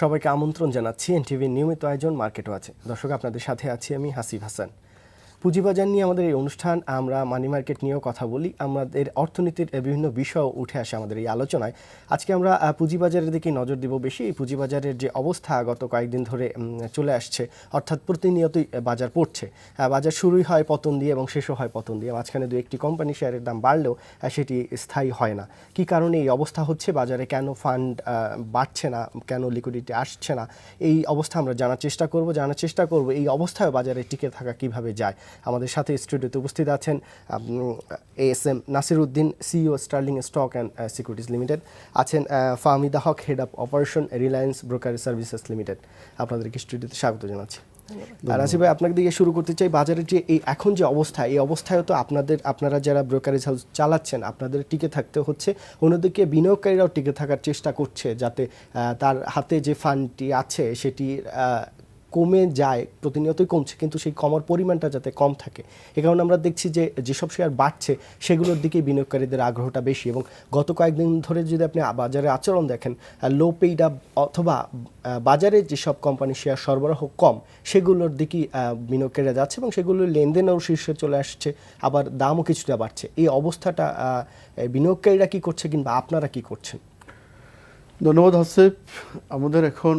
সবাইকে আমন্ত্রণ জানাচ্ছি এনটিভির নিয়মিত আয়োজন মার্কেট ওয়াচে। দর্শক, আপনাদের সাথে আছি আমি হাসিব হাসান। পুঁজিবাজার নিয়ে আমাদের এই অনুষ্ঠান, আমরা মানি মার্কেট নিয়েও কথা বলি, আমাদের অর্থনীতির বিভিন্ন বিষয় উঠে আসে আমাদের এই আলোচনায়। আজকে আমরা পুঁজিবাজারের দিকে নজর দিব বেশি। এই পুঁজিবাজারের যে অবস্থা গত কয়েকদিন ধরে চলে আসছে, অর্থাৎ প্রতিনিয়তই বাজার পড়ছে। বাজার শুরুই হয় পতন দিয়ে এবং শেষও হয় পতন দিয়ে। মাঝখানে দু একটি কোম্পানি শেয়ারের দাম বাড়লেও সেটি স্থায়ী হয় না। কী কারণে এই অবস্থা হচ্ছে, বাজারে কেন ফান্ড বাড়ছে না, কেন লিকুইডিটি আসছে না, এই অবস্থা আমরা জানার চেষ্টা করব এই অবস্থায় বাজারে টিকে থাকা কিভাবে যায়। আমাদের সাথে স্টুডিওতে উপস্থিত আছেন ASM Nasir Uddin, CEO Sterling Stock and Securities Limited, আছেন Fahmida Haque, head of operation Reliance Brokerage Services Limited. আপনাদেরকে স্টুডিওতে স্বাগত জানাচ্ছি। নাসির ভাই, আপনাকে দিয়ে শুরু করতে চাই। বাজারের যে এই এখন যে অবস্থা, এই অবস্থায় তো আপনারা যারা ব্রোকারেজ হাউস চালাচ্ছেন, আপনাদের টিকে থাকতে হচ্ছে, অন্যদিকে বিনিয়োগকারীরাও টিকে থাকার চেষ্টা করছে যাতে তার হাতে যে ফান্ডটি আছে সেটি কমে যায়, প্রতিনিয়তই কমছে, কিন্তু সেই কমার পরিমাণটা যাতে কম থাকে। এ কারণে আমরা দেখছি যে যেসব শেয়ার বাড়ছে সেগুলোর দিকে বিনিয়োগকারীদের আগ্রহটা বেশি। এবং গত কয়েকদিন ধরে যদি আপনি বাজারে আচরণ দেখেন, লো পেইড আপ অথবা বাজারে যেসব কোম্পানি শেয়ার সরবরাহ কম সেগুলোর দিকেই বিনিয়োগকারীরা যাচ্ছে এবং সেগুলোর লেনদেনও শীর্ষে চলে আসছে, আবার দামও কিছুটা বাড়ছে। এই অবস্থাটা বিনিয়োগকারীরা কী করছে কিংবা আপনারা কী করছেন? ধন্যবাদ হাসিব। আমাদের এখন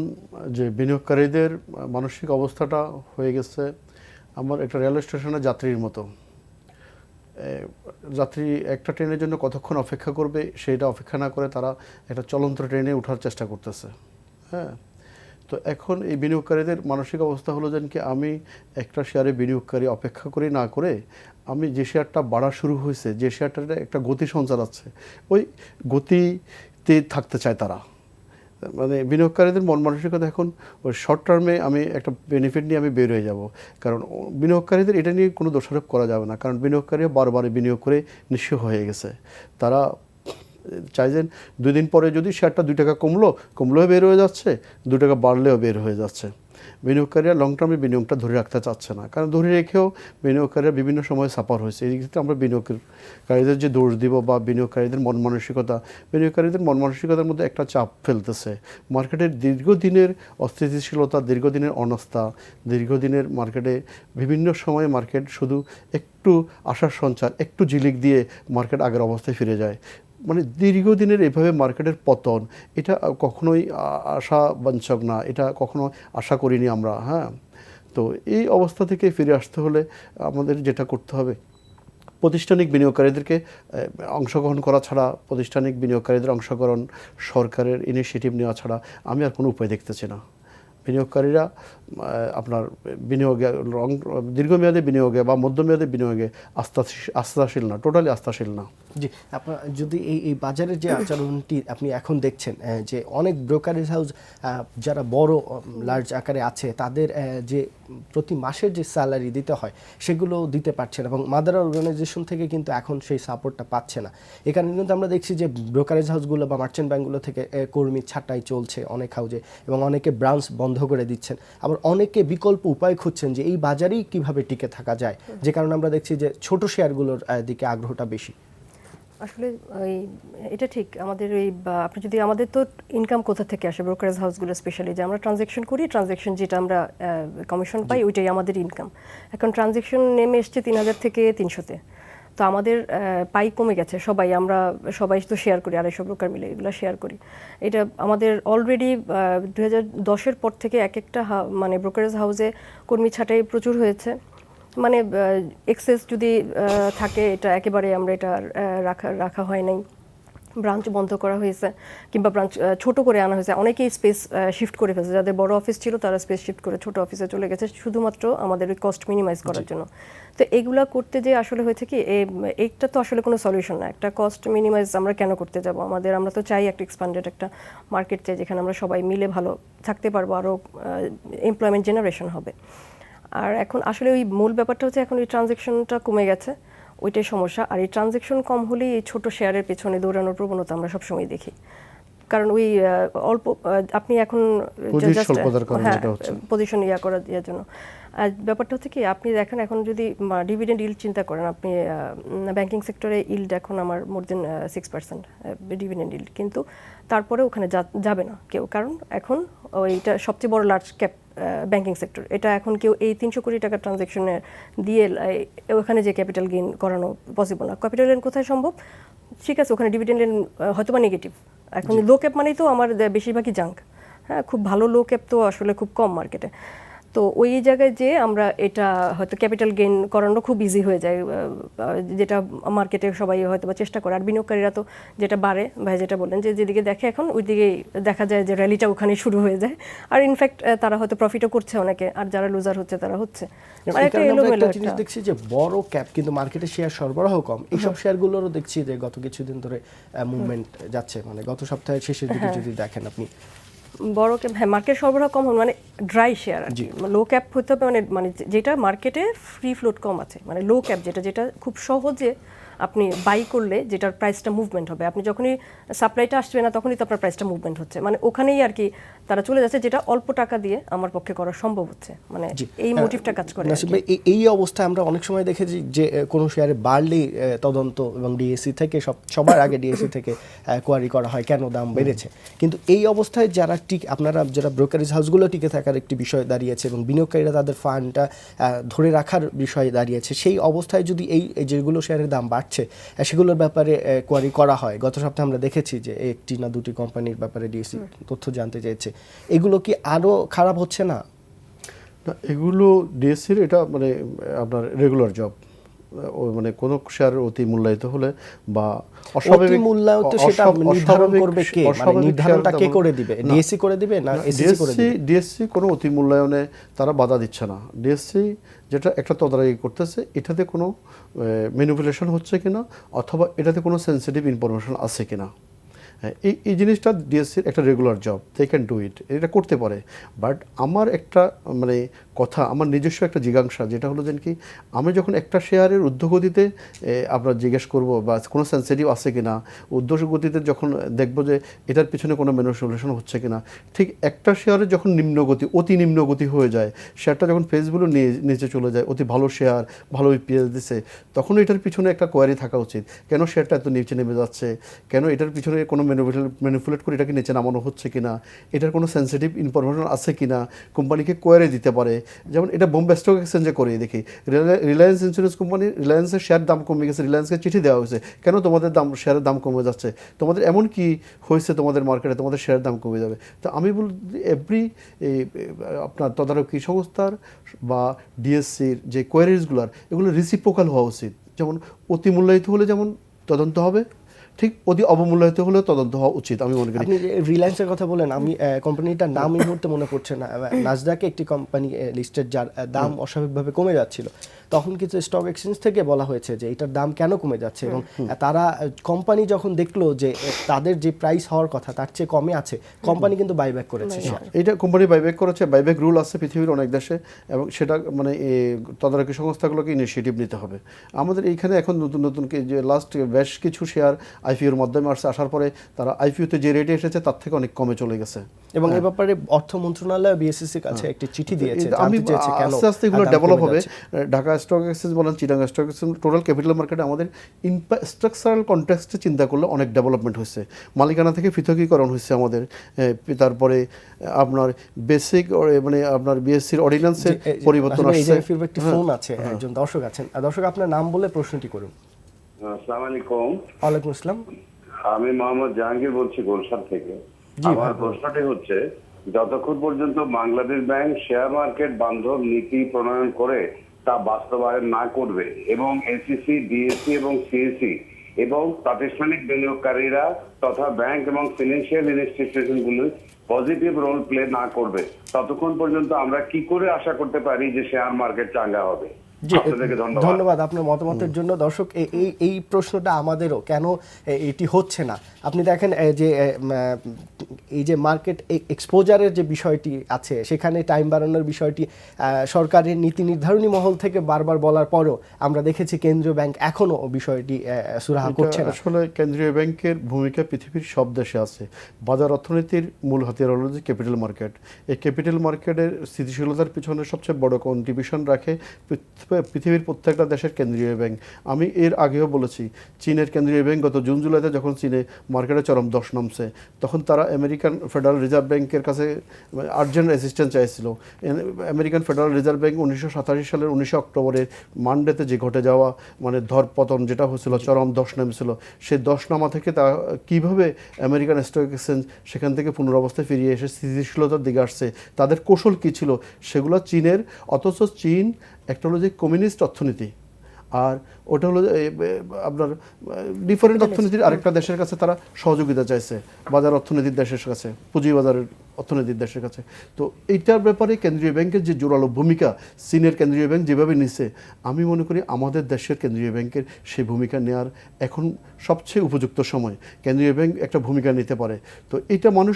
যে বিনিয়োগকারীদের মানসিক অবস্থাটা হয়ে গেছে আমার একটা রেল স্টেশনের যাত্রীর মতো। যাত্রী একটা ট্রেনের জন্য কতক্ষণ অপেক্ষা করবে সেইটা অপেক্ষা না করে তারা একটা চলন্ত ট্রেনে ওঠার চেষ্টা করতেছে। হ্যাঁ, তো এখন এই বিনিয়োগকারীদের মানসিক অবস্থা হলো যেন কি আমি একটা শেয়ারে বিনিয়োগকারী অপেক্ষা করি না করে আমি যে শেয়ারটা বাড়া শুরু হয়েছে, যে শেয়ারটার একটা গতি সঞ্চালাচ্ছে, ওই গতিতে থাকতে চায় তারা। মানে বিনিয়োগকারীদের মন মানসিকতা এখন ওই শর্ট টার্মে আমি একটা বেনিফিট নিয়ে আমি বের হয়ে যাব। কারণ বিনিয়োগকারীদের এটা নিয়ে কোনো দোষারোপ করা যাবে না, কারণ বিনিয়োগকারীরা বারবার বিনিয়োগ করে নিঃস্ব হয়ে গেছে। তারা চাইছেন 2 দিন পরে যদি শেয়ারটা 2 টাকা কমলেও বের হয়ে যাচ্ছে, 2 টাকা বাড়লেও বের হয়ে যাচ্ছে। বিনিয়োগকারীরা লং টার্মে বিনিয়োগটা ধরে রাখতে চাচ্ছে না, কারণ ধরে রেখেও বিনিয়োগকারীরা বিভিন্ন সময় সাফার হয়েছে। এই ক্ষেত্রে আমরা বিনিয়োগকারীদের যে দোষ দিব বা বিনিয়োগকারীদের বিনিয়োগকারীদের মন মানসিকতার মধ্যে একটা চাপ ফেলতেছে। মার্কেটের দীর্ঘদিনের অস্থিতিশীলতা, দীর্ঘদিনের অনাস্থা, দীর্ঘদিনের মার্কেটে বিভিন্ন সময়ে মার্কেট শুধু একটু আশার সঞ্চার, একটু ঝিলিক দিয়ে মার্কেট আগের অবস্থায় ফিরে যায়। মানে দীর্ঘদিনের এভাবে মার্কেটের পতন, এটা কখনোই আশাবাঞ্ছক না, এটা কখনো আশা করিনি আমরা। হ্যাঁ, তো এই অবস্থা থেকে ফিরে আসতে হলে আমাদের যেটা করতে হবে, প্রাতিষ্ঠানিক বিনিয়োগকারীদেরকে অংশগ্রহণ করা ছাড়া, প্রাতিষ্ঠানিক বিনিয়োগকারীদের অংশগ্রহণ, সরকারের ইনিশিয়েটিভ নেওয়া ছাড়া আমি আর কোনো উপায় দেখতেছি না। বিনিয়োগকারীরা আপনার বিনিয়োগে দীর্ঘমেয়াদী বিনিয়োগে বা মধ্যমেয়াদী বিনিয়োগে আস্থাশীল না, টোটালি আস্থাশীল না। জি, আপনার যদি এই বাজারের যে আচরণটি আপনি এখন দেখছেন, যে অনেক ব্রোকারেজ হাউস যারা বড় লার্জ আকারে আছে, তাদের যে প্রতি মাসের যে স্যালারি দিতে হয় সেগুলো দিতে পারছে না এবং মাদার অর্গানাইজেশন থেকে কিন্তু এখন সেই সাপোর্টটা পাচ্ছে না। এখানে কিন্তু আমরা দেখছি যে ব্রোকারেজ হাউসগুলো বা মার্চেন্ট ব্যাঙ্কগুলো থেকে কর্মী ছাঁটাই চলছে অনেক হাউজে এবং অনেকে ব্রাঞ্চ বন্ধ করে দিচ্ছেন, আবার অনেকে বিকল্প উপায় খুঁজছেন যে এই বাজারেই কিভাবে টিকে থাকা যায়, যে কারণে আমরা দেখছি যে ছোট শেয়ারগুলোর দিকে আগ্রহটা বেশি। আসলে এটা ঠিক। আমাদের আপনি যদি আমাদের তো ইনকাম কোথা থেকে আসে, ব্রোকারেজ হাউসগুলো স্পেশালি যে আমরা ট্রানজ্যাকশন করি, ট্রানজ্যাকশন যেটা আমরা কমিশন পাই ওইটাই আমাদের ইনকাম। এখন ট্রানজ্যাকশন নেমে এসছে 3000 থেকে 300-তে, তো আমাদের পাই কমে গেছে। আমরা সবাই তো শেয়ার করি, 250 ব্রোকার মিলে এগুলো শেয়ার করি। এটা আমাদের অলরেডি 2010-এর পর থেকে একটা মানে ব্রোকারেজ হাউসে কর্মী ছাঁটাই প্রচুর হয়েছে। মানে এক্সেস যদি থাকে এটা একেবারে আমরা এটা রাখা হয় নাই, ব্রাঞ্চ বন্ধ করা হয়েছে কিংবা ব্রাঞ্চ ছোট করে আনা হয়েছে। অনেকেই স্পেস শিফট করে ফেলছে, যাদের বড় অফিস ছিল তারা স্পেস শিফট করে ছোট অফিসে চলে গেছে শুধুমাত্র আমাদের ওই কস্ট মিনিমাইজ করার জন্য। তো এগুলা করতে যে আসলে হয়েছে কি, এইটা তো আসলে কোনো সলিউশন না। একটা কস্ট মিনিমাইজ আমরা কেন করতে যাব? আমরা তো চাই একটা এক্সপ্যান্ডেড একটা মার্কেট চাই, যেখানে আমরা সবাই মিলে ভালো থাকতে পারবো, আরও এমপ্লয়মেন্ট জেনারেশন হবে। আর এখন আসলে ওই মূল ব্যাপারটা হচ্ছে এখন ওই ট্রানজ্যাকশনটা কমে গেছে, ওইটাই সমস্যা। আর এই ট্রানজ্যাকশন কম হলেই এই ছোটো শেয়ারের পেছনে দৌড়ানোর প্রবণতা আমরা সবসময় দেখি। কারণ ওই অল্প আপনি এখন পুঁজির স্বল্পতার কারণে এটা হচ্ছে। পজিশন করার জন্য। আর ব্যাপারটা হচ্ছে কি, আপনি দেখেন এখন যদি ডিভিডেন্ড ইল্ড চিন্তা করেন, আপনি ব্যাংকিং সেক্টরে ইল্ড এখন আমার মোর দেন 6% ডিভিডেন্ড ইল্ড, কিন্তু তারপরে ওখানে যাবে না কেউ, কারণ এখন ওইটা সবচেয়ে বড় লার্জ ক্যাপ ব্যাংকিং সেক্টর। এটা এখন কেউ এই 300 কোটি টাকার ট্রানজ্যাকশনে দিয়ে ওখানে যে ক্যাপিটাল গেইন করানো পসিবল না। ক্যাপিটাল গেইন কোথায় সম্ভব? ঠিক আছে, ওখানে ডিভিডেন্ড হয়তো বা নেগেটিভ। এখন লো ক্যাপ মানেই তো আমার বেশিরভাগই জাঙ্ক। হ্যাঁ, খুব ভালো লো ক্যাপ তো আসলে খুব কম মার্কেটে। তো ওই জায়গায় যে আমরা এটা হয়তো ক্যাপিটাল গেইন করানো খুব ইজি হয়ে যায়, যেটা মার্কেটে সবাই হয়তো বা চেষ্টা করে। আর বিনিয়োগকারীরা তো যেটা বাড়ে, ভাই যেটা বললেন যে যেদিকে দেখে এখন ওই দিকেই দেখা যায় যে র্যালিটা ওখানেই শুরু হয়ে যায়। আর ইনফ্যাক্ট তারা হয়তো প্রফিটও করছে অনেকে, আর যারা লুজার হচ্ছে তারা হচ্ছে। মানে একটা এলোমেলো একটা জিনিস দেখছি যে বড় ক্যাপ কিন্তু মার্কেটে শেয়ার সরবরাহ কম, এইসব শেয়ারগুলোরও দেখছি যে গত কিছুদিন ধরে মুভমেন্ট যাচ্ছে, মানে গত সপ্তাহের শেষের দিকে যদি দেখেন আপনি বড় ক্যাপ, হ্যাঁ মার্কেট সরবরাহ কম মানে ড্রাই শেয়ার আর কি। লো ক্যাপ হতে হবে মানে যেটা মার্কেটে ফ্রি ফ্লোট কম আছে, মানে লো ক্যাপ যেটা খুব সহজে আপনি বাই করলে যেটার প্রাইসটা মুভমেন্ট হবে, আপনি যখনই সাপ্লাইটা আসবে না তখনই তো আপনার প্রাইসটা মুভমেন্ট হচ্ছে, মানে ওখানেই আর কি তারা চলে যাচ্ছে, যেটা অল্প টাকা দিয়ে আমার পক্ষে করা সম্ভব হচ্ছে, মানে এই মোটিভটা কাজ করে। নাসিব ভাই, এই অবস্থায় আমরা অনেক সময় দেখেছি যে কোনো শেয়ারে বাড়লেই তদন্ত এবং ডিএসসি থেকে সবার আগে ডিএসসি থেকে কোয়ারি করা হয় কেন দাম বেড়েছে, কিন্তু এই অবস্থায় যারা যারা ব্রোকারেজ হাউসগুলো টিকে থাকার একটি বিষয় দাঁড়িয়েছে এবং বিনিয়োগকারীরা তাদের ফান্ডটা ধরে রাখার বিষয় দাঁড়িয়েছে, সেই অবস্থায় যদি এই যেগুলো শেয়ারের দাম বাড়ছে সেগুলোর ব্যাপারে কোয়ারি করা হয়, গত সপ্তাহে আমরা দেখেছি যে একটি না দুটি কোম্পানির ব্যাপারে ডিএসসি তথ্য জানতে চেয়েছে, এগুলো কি আরো খারাপ হচ্ছে না? এগুলো ডিএসসির এটা মানে আপনার রেগুলার জব, মানে কোনো শেয়ার অতি মূল্যায়িত হলে বা অস্বাভাবিক মূল্যায়িত, সেটা নির্ধারণ করবে কে? মানে নির্ধারণটা কে করে দিবে? ডিএসসি করে দিবে না এসিসি করে দিবে? ডিএসসি কোনো অতি মূল্যায়নে তারা বাধা দিচ্ছে না। ডিএসসি যেটা একটা তদারকি করতেছে, এটাতে কোনো ম্যানিপুলেশন হচ্ছে কিনা অথবা এটাতে কোনো সেন্সিটিভ ইনফরমেশন আছে কিনা। এই জিনিসটা ডিএসসির একটা regular job, they can do it, এটা করতে পারে। বাট আমার একটা মানে কথা, আমার নিজস্ব একটা জিজ্ঞাসা, যেটা হলো যে কি, আমি যখন একটা শেয়ারের ঊর্ধ্বগতিতে আপনার জিজ্ঞেস করব বা কোনো সেন্সিটিভ আছে কিনা, ঊর্ধ্বগতিতে যখন দেখব যে এটার পিছনে কোনো ম্যানিপুলেশন হচ্ছে কিনা, ঠিক একটা শেয়ারের যখন নিম্নগতি, অতি নিম্নগতি হয়ে যায়, শেয়ারটা যখন ফেসগুলো নিচে চলে যায়, অতি ভালো শেয়ার, ভালো ইপিএস দিচ্ছে, তখন এটার পিছনে একটা কোয়ারি থাকা উচিত, কেন শেয়ারটা এত নিচে নেমে যাচ্ছে, কেন এটার পিছনে কোনো ম্যানিপুলেট করে এটাকে নিচে নামানো হচ্ছে কিনা, এটার কোনো সেন্সিটিভ ইনফরমেশন আছে কিনা, কোম্পানিকে কোয়ারি দিতে পারে। যেমন এটা বোম্বে স্টক এক্সচেঞ্জে করে দেখি, রিলায়েন্স ইন্স্যুরেন্স কোম্পানি, রিলায়েন্সের শেয়ার দাম কমে গেছে, রিলায়েন্সকে চিঠি দেওয়া হয়েছে, কেন তোমাদের শেয়ারের দাম কমে যাচ্ছে, তোমাদের এমন কি হয়েছে তোমাদের মার্কেটে তোমাদের শেয়ারের দাম কমে যাবে। তো আমি বলি এভরি আপনার তদারকি সংস্থার বা ডিএসসির যে কোয়ারিজগুলোর, এগুলো রিসিপ্রোকাল হওয়া উচিত। যেমন অতি মূল্যায়িত হলে যেমন তদন্ত হবে, ঠিক অতি অবমূল্যায়িত হলে তদন্ত হওয়া উচিত আমি মনে করি। আপনি রিলায়েন্সের কথা বলেন, আমি কোম্পানিটার নাম এই মুহূর্তে মনে পড়ছে না, নাসডাকে একটি কোম্পানি লিস্টেড যার দাম অস্বাভাবিকভাবে কমে যাচ্ছিল, তখন কিছু স্টক এক্সচেঞ্জ থেকে বলা হয়েছে যে এটার দাম কেন কমে যাচ্ছে, এবং তারা কোম্পানি যখন দেখলো যে তাদের যে প্রাইস হওয়ার কথা তার চেয়ে কমে আছে, কোম্পানি কিন্তু বাইব্যাক করেছে। এটা কোম্পানি বাইব্যাক করেছে, বাইব্যাক রুল আছে পৃথিবীর অনেক দেশে, এবং সেটা মানে তদারকি সংস্থাগুলোকে ইনিশিয়েটিভ নিতে হবে। আমাদের এইখানে এখন নতুন নতুন যে লাস্ট বেশ কিছু শেয়ার আইপিওর মাধ্যমে আসার পরে তারা আইপিওতে যে রেটে এসেছে তার থেকে অনেক কমে চলে গেছে, এবং এই ব্যাপারে অর্থ মন্ত্রণালয় বিএসসিসির কাছে একটি চিঠি দিয়েছে, আমি আস্তে আস্তে এগুলো ডেভেলপ হবে। ঢাকা স্টক এক্সচেঞ্জ বলেন, Chittagong stock exchange, total capital মার্কেটে আমাদের স্ট্রাকচারাল কনটেক্সটে চিন্তা করলে অনেক ডেভেলপমেন্ট হয়েছে, মালিকানা থেকে পৃথকীকরণ হয়েছে আমাদের, তারপরে আপনার বেসিক মানে আপনার বিএসসির অর্ডিন্যান্সের পরিবর্তন আসছে। একটি ফোন আছে, একজন দর্শক আছেন, দর্শক আপনার নাম বলে প্রশ্নটি করুন। আসসালামু আলাইকুম। ওয়ালাইকুম আসসালাম। আমি মোহাম্মদ জাহাঙ্গীর বলছি গুলশান থেকে। আমার প্রশ্নটি হচ্ছে, যতক্ষণ পর্যন্ত বাংলাদেশ ব্যাংক শেয়ার মার্কেট বান্ধব নীতি প্রণয়ন করে তা বাস্তবায়ন না করবে এবং এসিসি, ডিএসসি এবং সিএসসি এবং প্রাতিষ্ঠানিক বিনিয়োগকারীরা তথা ব্যাংক এবং ফিনান্সিয়াল ইনস্টিটিউশনগুলো পজিটিভ রোল প্লে না করবে, ততক্ষণ পর্যন্ত আমরা কি করে আশা করতে পারি যে শেয়ার মার্কেট চাঙ্গা হবে? ধন্যবাদ আপনার মতামতের জন্য। দর্শক, এই প্রশ্নটা আমাদেরও, কেন এটি হচ্ছে না, আপনি দেখেন যে এই যে মার্কেট এক্সপোজারের যে বিষয়টি আছে সেখানে টাইম বাড়ানোর বিষয়টি সরকারের নীতি নির্ধারণী মহল থেকে বারবার বলার পরও আমরা দেখেছি কেন্দ্রীয় ব্যাংক এখনো বিষয়টি সুরাহা করছে এটা না। আসলে কেন্দ্রীয় ব্যাংকের ভূমিকা পৃথিবীর সব দেশে আছে। বাজার অর্থনীতির মূল হাতিয়ার হলো যে ক্যাপিটাল মার্কেট। এই ক্যাপিটাল মার্কেটের স্থিতিশীলতার পিছনে সবচেয়ে বড় কন্ট্রিবিউশন রাখে পৃথিবীর প্রত্যেকটা দেশের কেন্দ্রীয় ব্যাংক। আমি এর আগেও বলেছি, চীনের কেন্দ্রীয় ব্যাংক গত জুন জুলাইতে যখন চীনে মার্কেটে চরম দশ নামছে, তখন তারা আমেরিকান ফেডারেল রিজার্ভ ব্যাংকের কাছে আর্জেন্ট অ্যাসিস্ট্যান্স চাইছিল। আমেরিকান ফেডারেল রিজার্ভ ব্যাংক 1987 সালের 19 অক্টোবরের মানডেতে যে ঘটে যাওয়া মানে ধরপতন যেটা হয়েছিল, চরম দশ নামছিল, সেই দশ নামা থেকে তা কীভাবে আমেরিকান স্টক এক্সচেঞ্জ সেখান থেকে পুনরাবস্থায় ফিরিয়ে এসে স্থিতিশীলতার দিকে আসছে, তাদের কৌশল কী ছিল সেগুলো চীনের। অথচ চীন একটা হলো যে কমিউনিস্ট অর্থনীতি, আর ওটা হলো আপনার ডিফারেন্ট অর্থনীতির আরেকটা দেশের কাছে তারা সহযোগিতা চাইছে, বাজার অর্থনীতির দেশের কাছে, পুঁজিবাজারের অর্থনীতির দেশের কাছে। তো এইটার ব্যাপারে কেন্দ্রীয় ব্যাংকের যে জোরালো ভূমিকা চীনের কেন্দ্রীয় ব্যাংক যেভাবে নিচ্ছে, আমি মনে করি আমাদের দেশের কেন্দ্রীয় ব্যাংকের সেই ভূমিকা নেওয়ার এখন সবচেয়ে উপযুক্ত সময়। কেন্দ্রীয় ব্যাংক একটা ভূমিকা নিতে পারে। তো এটা মানুষ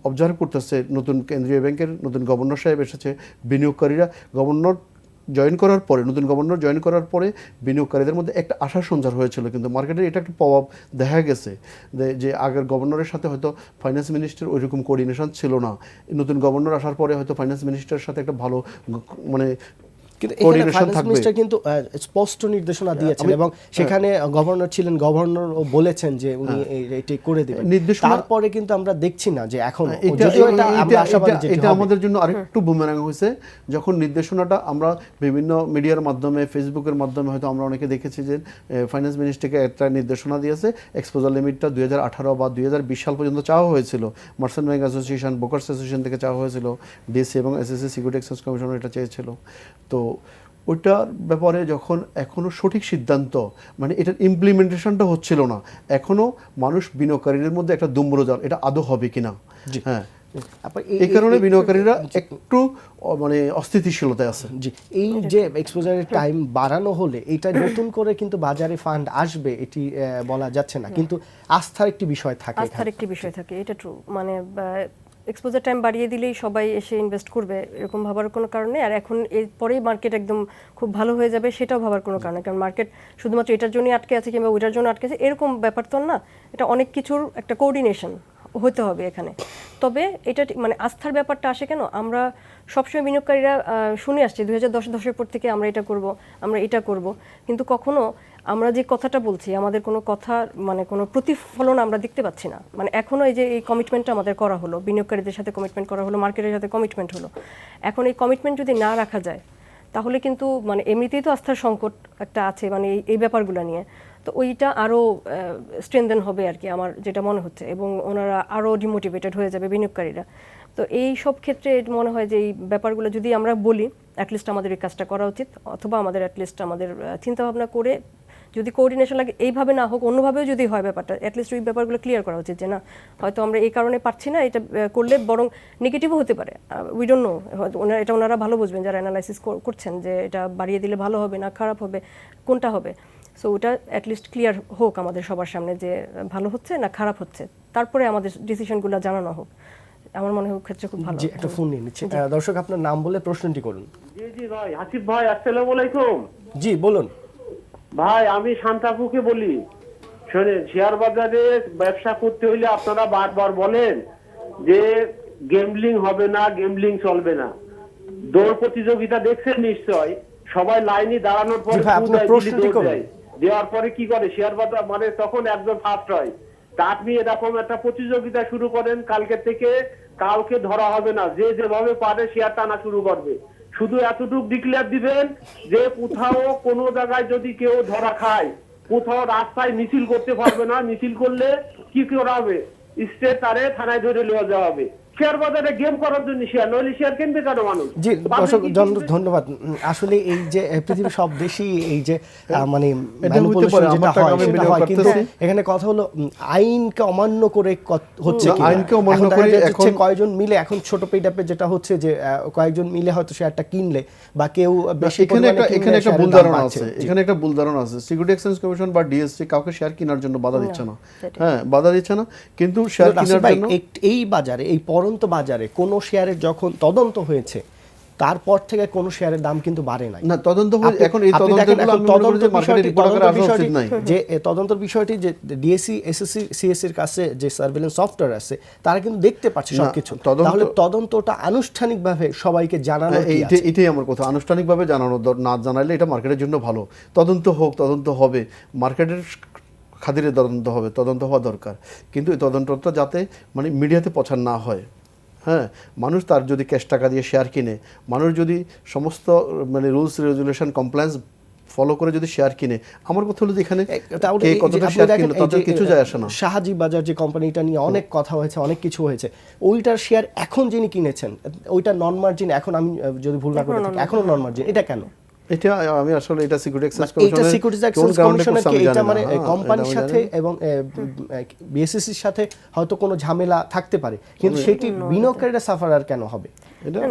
অবজার্ভ করতেছে। নতুন কেন্দ্রীয় ব্যাংকের নতুন গভর্নর সাহেব এসেছে, বিনিয়োগকারীরা নতুন গভর্নর জয়েন করার পরে বিনিয়োগকারীদের মধ্যে একটা আশার সঞ্চার হয়েছিল, কিন্তু মার্কেটের এটা একটা প্রভাব দেখা গেছে যে আগের গভর্নরের সাথে হয়তো ফাইন্যান্স মিনিস্টার ওইরকম কোঅর্ডিনেশন ছিল না। নতুন গভর্নর আসার পরে হয়তো ফাইন্যান্স মিনিস্টারের সাথে একটা ভালো মানে কিন্তু এখানে ফাইন্যান্স মিনিস্টার কিন্তু স্পষ্ট নির্দেশনা দিয়েছেন এবং সেখানে গভর্নর ছিলেন, গভর্নর বলেছেন যে উনি এটি করে দেবেন। তারপরে কিন্তু আমরা দেখছি না যে এখন এটা আমাদের জন্য আরেকটু বুমেরাং হয়েছে, যখন নির্দেশনাটা আমরা বিভিন্ন মিডিয়ার মাধ্যমে, ফেসবুকের মাধ্যমে হয়তো আমরা অনেকে দেখেছি যে ফাইন্যান্স মিনিস্ট্রিকে একটা নির্দেশনা দিয়েছে, এক্সপোজার লিমিটটা 2018 বা 2020 সাল পর্যন্ত চাওয়া হয়েছিল। Merchant bank association, brokers association থেকে চাওয়া হয়েছিল, ডিসি এবং এসএসসি সিকিউরিটি এক্সচেঞ্জ কমিশন এটা চেয়েছিল। তো ওইটার ব্যাপারে যখন এখনও সঠিক সিদ্ধান্ত মানে এটার ইমপ্লিমেন্টেশনটা হচ্ছিল না, এখনও মানুষ বিনিয়োগকারীদের মধ্যে একটা দুম্বরজাল, এটা আদৌ হবে কিনা। হ্যাঁ, এই কারণে বিনিয়োগকারীরা একটু মানে অস্থিতিশীলতায় আছে। জি, এই যে এক্সপোজারের টাইম বাড়ানো হলে এটা নতুন করে কিন্তু বাজারে ফান্ড আসবে এটি বলা যাচ্ছে না, কিন্তু আস্থার একটি বিষয় থাকে, এটা ট্রু। মানে এক্সপোজার টাইম বাড়িয়ে দিলেই সবাই এসে ইনভেস্ট করবে এরকম ভাবার কোনো কারণ নেই। আর এখন এরপরেই মার্কেট একদম খুব ভালো হয়ে যাবে সেটাও ভাবার কোনো কারণ নেই, কারণ মার্কেট শুধুমাত্র এটার জন্যই আটকে আছে কিংবা ওইটার জন্য আটকে আছে এরকম ব্যাপার তো না। এটা অনেক কিছুর একটা কোঅর্ডিনেশন হতে হবে এখানে। তবে এটা মানে আস্থার ব্যাপারটা আসে কেন, আমরা সবসময় বিনিয়োগকারীরা শুনে আসছি 2010 পর থেকে আমরা এটা করব, কিন্তু কখনো আমরা যে কথাটা বলছি আমাদের কোনো কথা মানে কোনো প্রতিফলন আমরা দেখতে পাচ্ছি না। মানে এখনো এই যে এই কমিটমেন্টটা আমাদের করা হলো, বিনিয়োগকারীদের সাথে কমিটমেন্ট করা হলো, মার্কেটের সাথে কমিটমেন্ট হলো, এখন এই কমিটমেন্ট যদি না রাখা যায় তাহলে কিন্তু মানে এমনিতেই তো আস্থার সংকট একটা আছে মানে এই ব্যাপারগুলো নিয়ে, তো ওইটা আরও স্ট্রেনদেন হবে আর কি আমার যেটা মনে হচ্ছে, এবং ওনারা আরও ডিমোটিভেটেড হয়ে যাবে বিনিয়োগকারীরা। তো এই সব ক্ষেত্রে মনে হয় যে এই ব্যাপারগুলো যদি আমরা বলি অ্যাটলিস্ট আমাদের এই কাজটা করা উচিত, অথবা আমাদের অ্যাটলিস্ট আমাদের চিন্তাভাবনা করে যদি কোঅর্ডিনেশন লাগে এইভাবে না হোক অন্যভাবেও যদি হয় ব্যাপারটা, অ্যাটলিস্ট ওই ব্যাপারগুলো ক্লিয়ার করা উচিত যে না হয়তো আমরা এই কারণে পারছি না, এটা করলে বরং নেগেটিভও হতে পারে, উই ডোন্ট নো। এটা ওনারা ভালো বুঝবেন যারা অ্যানালাইসিস করছেন যে এটা বাড়িয়ে দিলে ভালো হবে না খারাপ হবে, কোনটা হবে। সো ওটা অ্যাটলিস্ট ক্লিয়ার হোক আমাদের সবার সামনে যে ভালো হচ্ছে না খারাপ হচ্ছে, তারপরে আমাদের ডিসিশনগুলো জানানো হোক। আমার মনে হয় ক্ষেত্রে খুব ভালো। জি, একটা ফোন নিয়ে নিচ্ছি। দর্শক আপনার নাম বলে প্রশ্নটি করুন। জি ভাই, হাসিফ ভাই, আসসালামু আলাইকুম। জি বলুন ভাই আমি শান্তাপুকে বলি, শোনেন, শেয়ার বাজারে ব্যবসা করতে হইলে আপনারা বারবার বলেন যে গেমলিং হবে না, গেমলিং চলবে না। দৌড় প্রতিযোগিতা দেখছেন নিশ্চয়, সবাই লাইনে দাঁড়ানোর পরে দেওয়ার পরে কি করে শেয়ার বাজার মানে তখন একজন ফার্স্ট হয়। তা আপনি এরকম একটা প্রতিযোগিতা শুরু করেন, কালকে থেকে কাউকে ধরা হবে না, যে যেভাবে পারে শেয়ার টানা শুরু করবে। শুধু এতটুকু ডিক্লেয়ার দিবেন যে কোথাও কোনো জায়গায় যদি কেউ ধরা খায়, কোথাও রাস্তায় মিছিল করতে পারবে না, মিছিল করলে কি করা হবে, স্টেট তারে থানায় ধরে নেওয়া যাওয়া হবে। শেয়ার বাজারে গেম করার জন্য শেয়ার, নইলে শেয়ার কিনবে কেন মানুষ? জি দর্শক ধন্যবাদ। আসলে এই যে পৃথিবীর সব দেশই এই যে মানে এটা হতে manipulation পারে, যেটা আমার টাকা হয় আমি সেটা বিনিয়োগ হয়, কিন্তু করতেছি। এখানে কথা হলো আইনকে অমান্য করে হচ্ছে না, কিনা। আইনকে অমান্য এখন দেখা করে যাচ্ছে এখন- কয়েকজন মিলে, এখন ছোট পেটাপে যেটা হচ্ছে যে কয়েকজন মিলে হয়তো শেয়ারটা কিনলে বা কেউ বেশি এখানে পরিমাণে একটা কিনলে একটা ভুল শেয়ারের দাম ধারণা বাড়ছে। আছে, জি। এখানে একটা ভুল ধারণা আছে। সিকিউরিটি এক্সচেঞ্জ কমিশন বা ডিএসসি কাউকে শেয়ার কেনার জন্য বাধা দিচ্ছে না, সেটাই। হ্যাঁ বাধা দিচ্ছে না, কিন্তু শেয়ার কিন্তু নাসির কেনার ভাই, জন্য এই বাজারে, এই পড়ন্ত বাজারে কোনো শেয়ারের যখন তদন্ত হয়েছে তারপর থেকে কোনো শেয়ারের দাম কিন্তু বাড়ে নাই। না তদন্ত হয় আপনি- এখন, এই আপনি দেখেন তদন্তগুলো এখন আমি মনে করি যে মার্কেটে বিষয়টি- রিপোর্ট আকারে আসা বিষয়টি- উচিত নাই। যে তদন্তের বিষয়টি যে ডিএসসি এসএসসি সিএসসির কাছে যে সার্ভেলেন্স সফটওয়্যার আছে তারা কিন্তু দেখতে পাচ্ছে না, সবকিছু। তদন্ত- তাহলে তদন্তটা আনুষ্ঠানিকভাবে সবাইকে জানানো কি আছে? এটাই আমার কথা, আনুষ্ঠানিকভাবে জানানো না জানাইলে এটা মার্কেটের জন্য ভালো। তদন্ত হোক, তদন্ত হবে, মার্কেটের খাতিরে তদন্ত হবে, তদন্ত হওয়া দরকার, কিন্তু এই তদন্তটা যাতে মানে মিডিয়াতে প্রচার না হয়। হ্যাঁ, মানুষ তার যদি ক্যাশ টাকা দিয়ে শেয়ার কিনে, মানুষ যদি সমস্ত মানে রুলস রেগুলেশন কমপ্লায়েন্স ফলো করে যদি শেয়ার কিনে, আমার কথা হলো যে এখানে তাহলে কে এই যে কতটা আপনি শেয়ার দেখেন কিনলো এই তাতে যে, কিছু যায় আসে না। শাহাজি বাজার যে কোম্পানিটা নিয়ে অনেক কথা হয়েছে, অনেক কিছু হয়েছে, ওইটার শেয়ার এখন যিনি কিনেছেন ওইটা নন মার্জিন, এখন আমি যদি ভুল না করে থাকি এখনো নন মার্জিন, এটা কেন? এটা আমি আসলে এটা সিকিউরিটি এক্সচেঞ্জ এইটা সিকিউরিটিজ এক্সচেঞ্জ কমিশনের কি এটা মানে কোম্পানির সাথে এবং বিএসসিসির সাথে হয়তো কোনো ঝামেলা থাকতে পারে, কিন্তু সেটি বিনিয়োগকারীরা সাফার কেন হবে?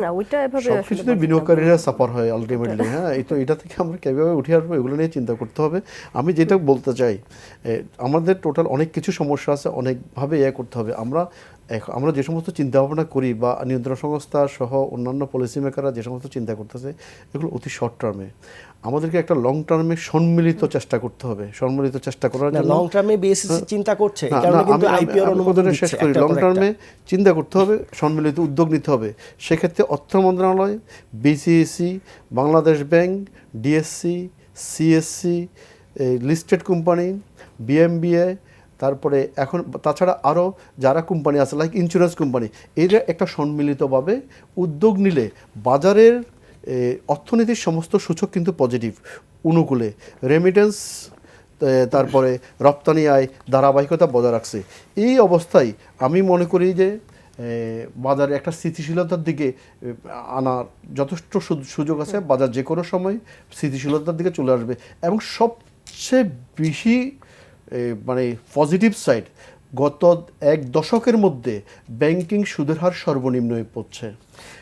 না ওইটা এভাবে আসলে সবকিছুতে বিনিয়োগকারীরা সাফার হয় আলটিমেটলি। হ্যাঁ, এই তো এটা থেকে আমরা কিভাবে উঠে আসবো এগুলো নিয়ে চিন্তা করতে হবে। আমি যেটা বলতে চাই, আমাদের টোটাল অনেক কিছু সমস্যা আছে, অনেকভাবে করতে হবে। আমরা যে সমস্ত চিন্তা ভাবনা করি বা নিয়ন্ত্রণ সংস্থা সহ অন্যান্য পলিসি মেকাররা যে সমস্ত চিন্তা করতেছে, এগুলো অতি শর্ট টার্মে। আমাদেরকে একটা লং টার্মে সম্মিলিত চেষ্টা করতে হবে। সম্মিলিত চেষ্টা করার জন্য লং টার্মে বিএসসিসি চিন্তা করছে, এই না, কারণে না, কিন্তু আমি- আইপিও এর আমি অনুমোদন কথাটা শেষ দিচ্ছে করি। একটার লং পর একটা। টার্মে চিন্তা করতে হবে, সম্মিলিত উদ্যোগ নিতে হবে। সেক্ষেত্রে অর্থ মন্ত্রণালয়, BCAC, Bangladesh bank, DSC, CSC, listed company, BMBA, তারপরে এখন তাছাড়া আরও যারা কোম্পানি আছে লাইক ইন্স্যুরেন্স কোম্পানি, এরা একটা সম্মিলিতভাবে উদ্যোগ নিলে বাজারের অর্থনীতির সমস্ত সূচক কিন্তু পজিটিভ, অনুকূলে। রেমিটেন্স, তারপরে রপ্তানি আয় ধারাবাহিকতা বজায় রাখছে। এই অবস্থায় আমি মনে করি যে বাজারে একটা স্থিতিশীলতার দিকে আনার যথেষ্ট সুযোগ আছে। বাজার যে কোনো সময় স্থিতিশীলতার দিকে চলে আসবে, এবং সবচেয়ে বেশি মানে পজিটিভ সাইড, গত এক দশকের মধ্যে ব্যাংকিং সুদের হার সর্বনিম্ন হয়ে পড়ছে।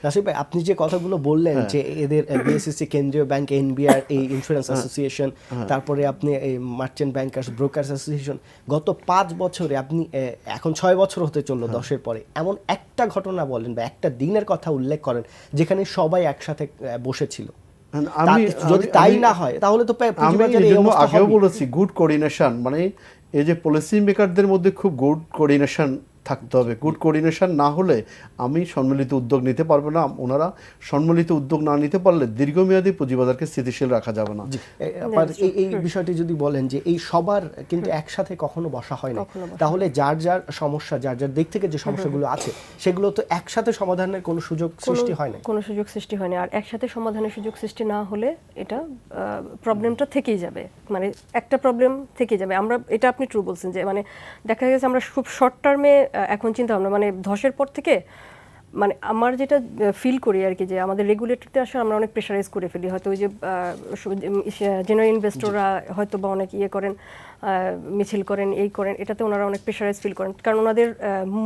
নাসির ভাই, আপনি যে কথাগুলো বললেন যে এদের বিএসসিসি, কেন্দ্রীয় ব্যাংক, এনবিআর, এই ইন্স্যুরেন্স অ্যাসোসিয়েশন, তারপরে আপনি এই মার্চেন্ট ব্যাংকার্স ব্রোকার্স অ্যাসোসিয়েশন, গত 5 বছরে আপনি এখন 6 বছর হতে চললো 10-এর পরে, এমন একটা ঘটনা বলেন বা একটা দিনের কথা উল্লেখ করেন যেখানে সবাই একসাথে বসেছিল। যদি তাই না হয় তাহলে তো আমি এই জন্য আগেও বলেছি গুড কোঅর্ডিনেশন, মানে এই যে পলিসি মেকারদের মধ্যে খুব গুড কোঅর্ডিনেশন থাকতে হবে। গুড কোঅর্ডিনেশন না হলে আমি সম্মিলিত উদ্যোগ নিতে পারবো না। ওনারা সম্মিলিত উদ্যোগ না নিতে পারলে দীর্ঘমেয়াদী পুঁজিবাজারকে স্থিতিশীল রাখা যাবে না। এই বিষয়টি যদি বলেন যে এই সবার কিন্তু একসাথে কখনো বসা হয় না, তাহলে যার যার সমস্যা, যার যার দিক থেকে যে সমস্যাগুলো আছে সেগুলো তো একসাথে সমাধানের কোনো সুযোগ সৃষ্টি হয় না। কোনো সুযোগ সৃষ্টি হয় না, আর একসাথে সমাধানের সুযোগ সৃষ্টি না হলে এটা প্রবলেমটা থেকেই যাবে, মানে একটা প্রবলেম থেকেই যাবে। আমরা এটা আপনি ট্রু বলছেন যে মানে দেখা গেছে আমরা খুব শর্ট টার্মে এখন চিন্তা ভাবনা, মানে ধসের পর থেকে মানে আমার যেটা ফিল করি আর কি, যে আমাদের রেগুলেটরতে আসলে আমরা অনেক প্রেশারাইজ করে ফেলি। হয়তো ওই যে জেনারেল ইনভেস্টররা হয়তো বা অনেক করেন, মিছিল করেন, এই করেন, এটাতে ওনারা অনেক প্রেশারাইজ ফিল করেন, কারণ ওনাদের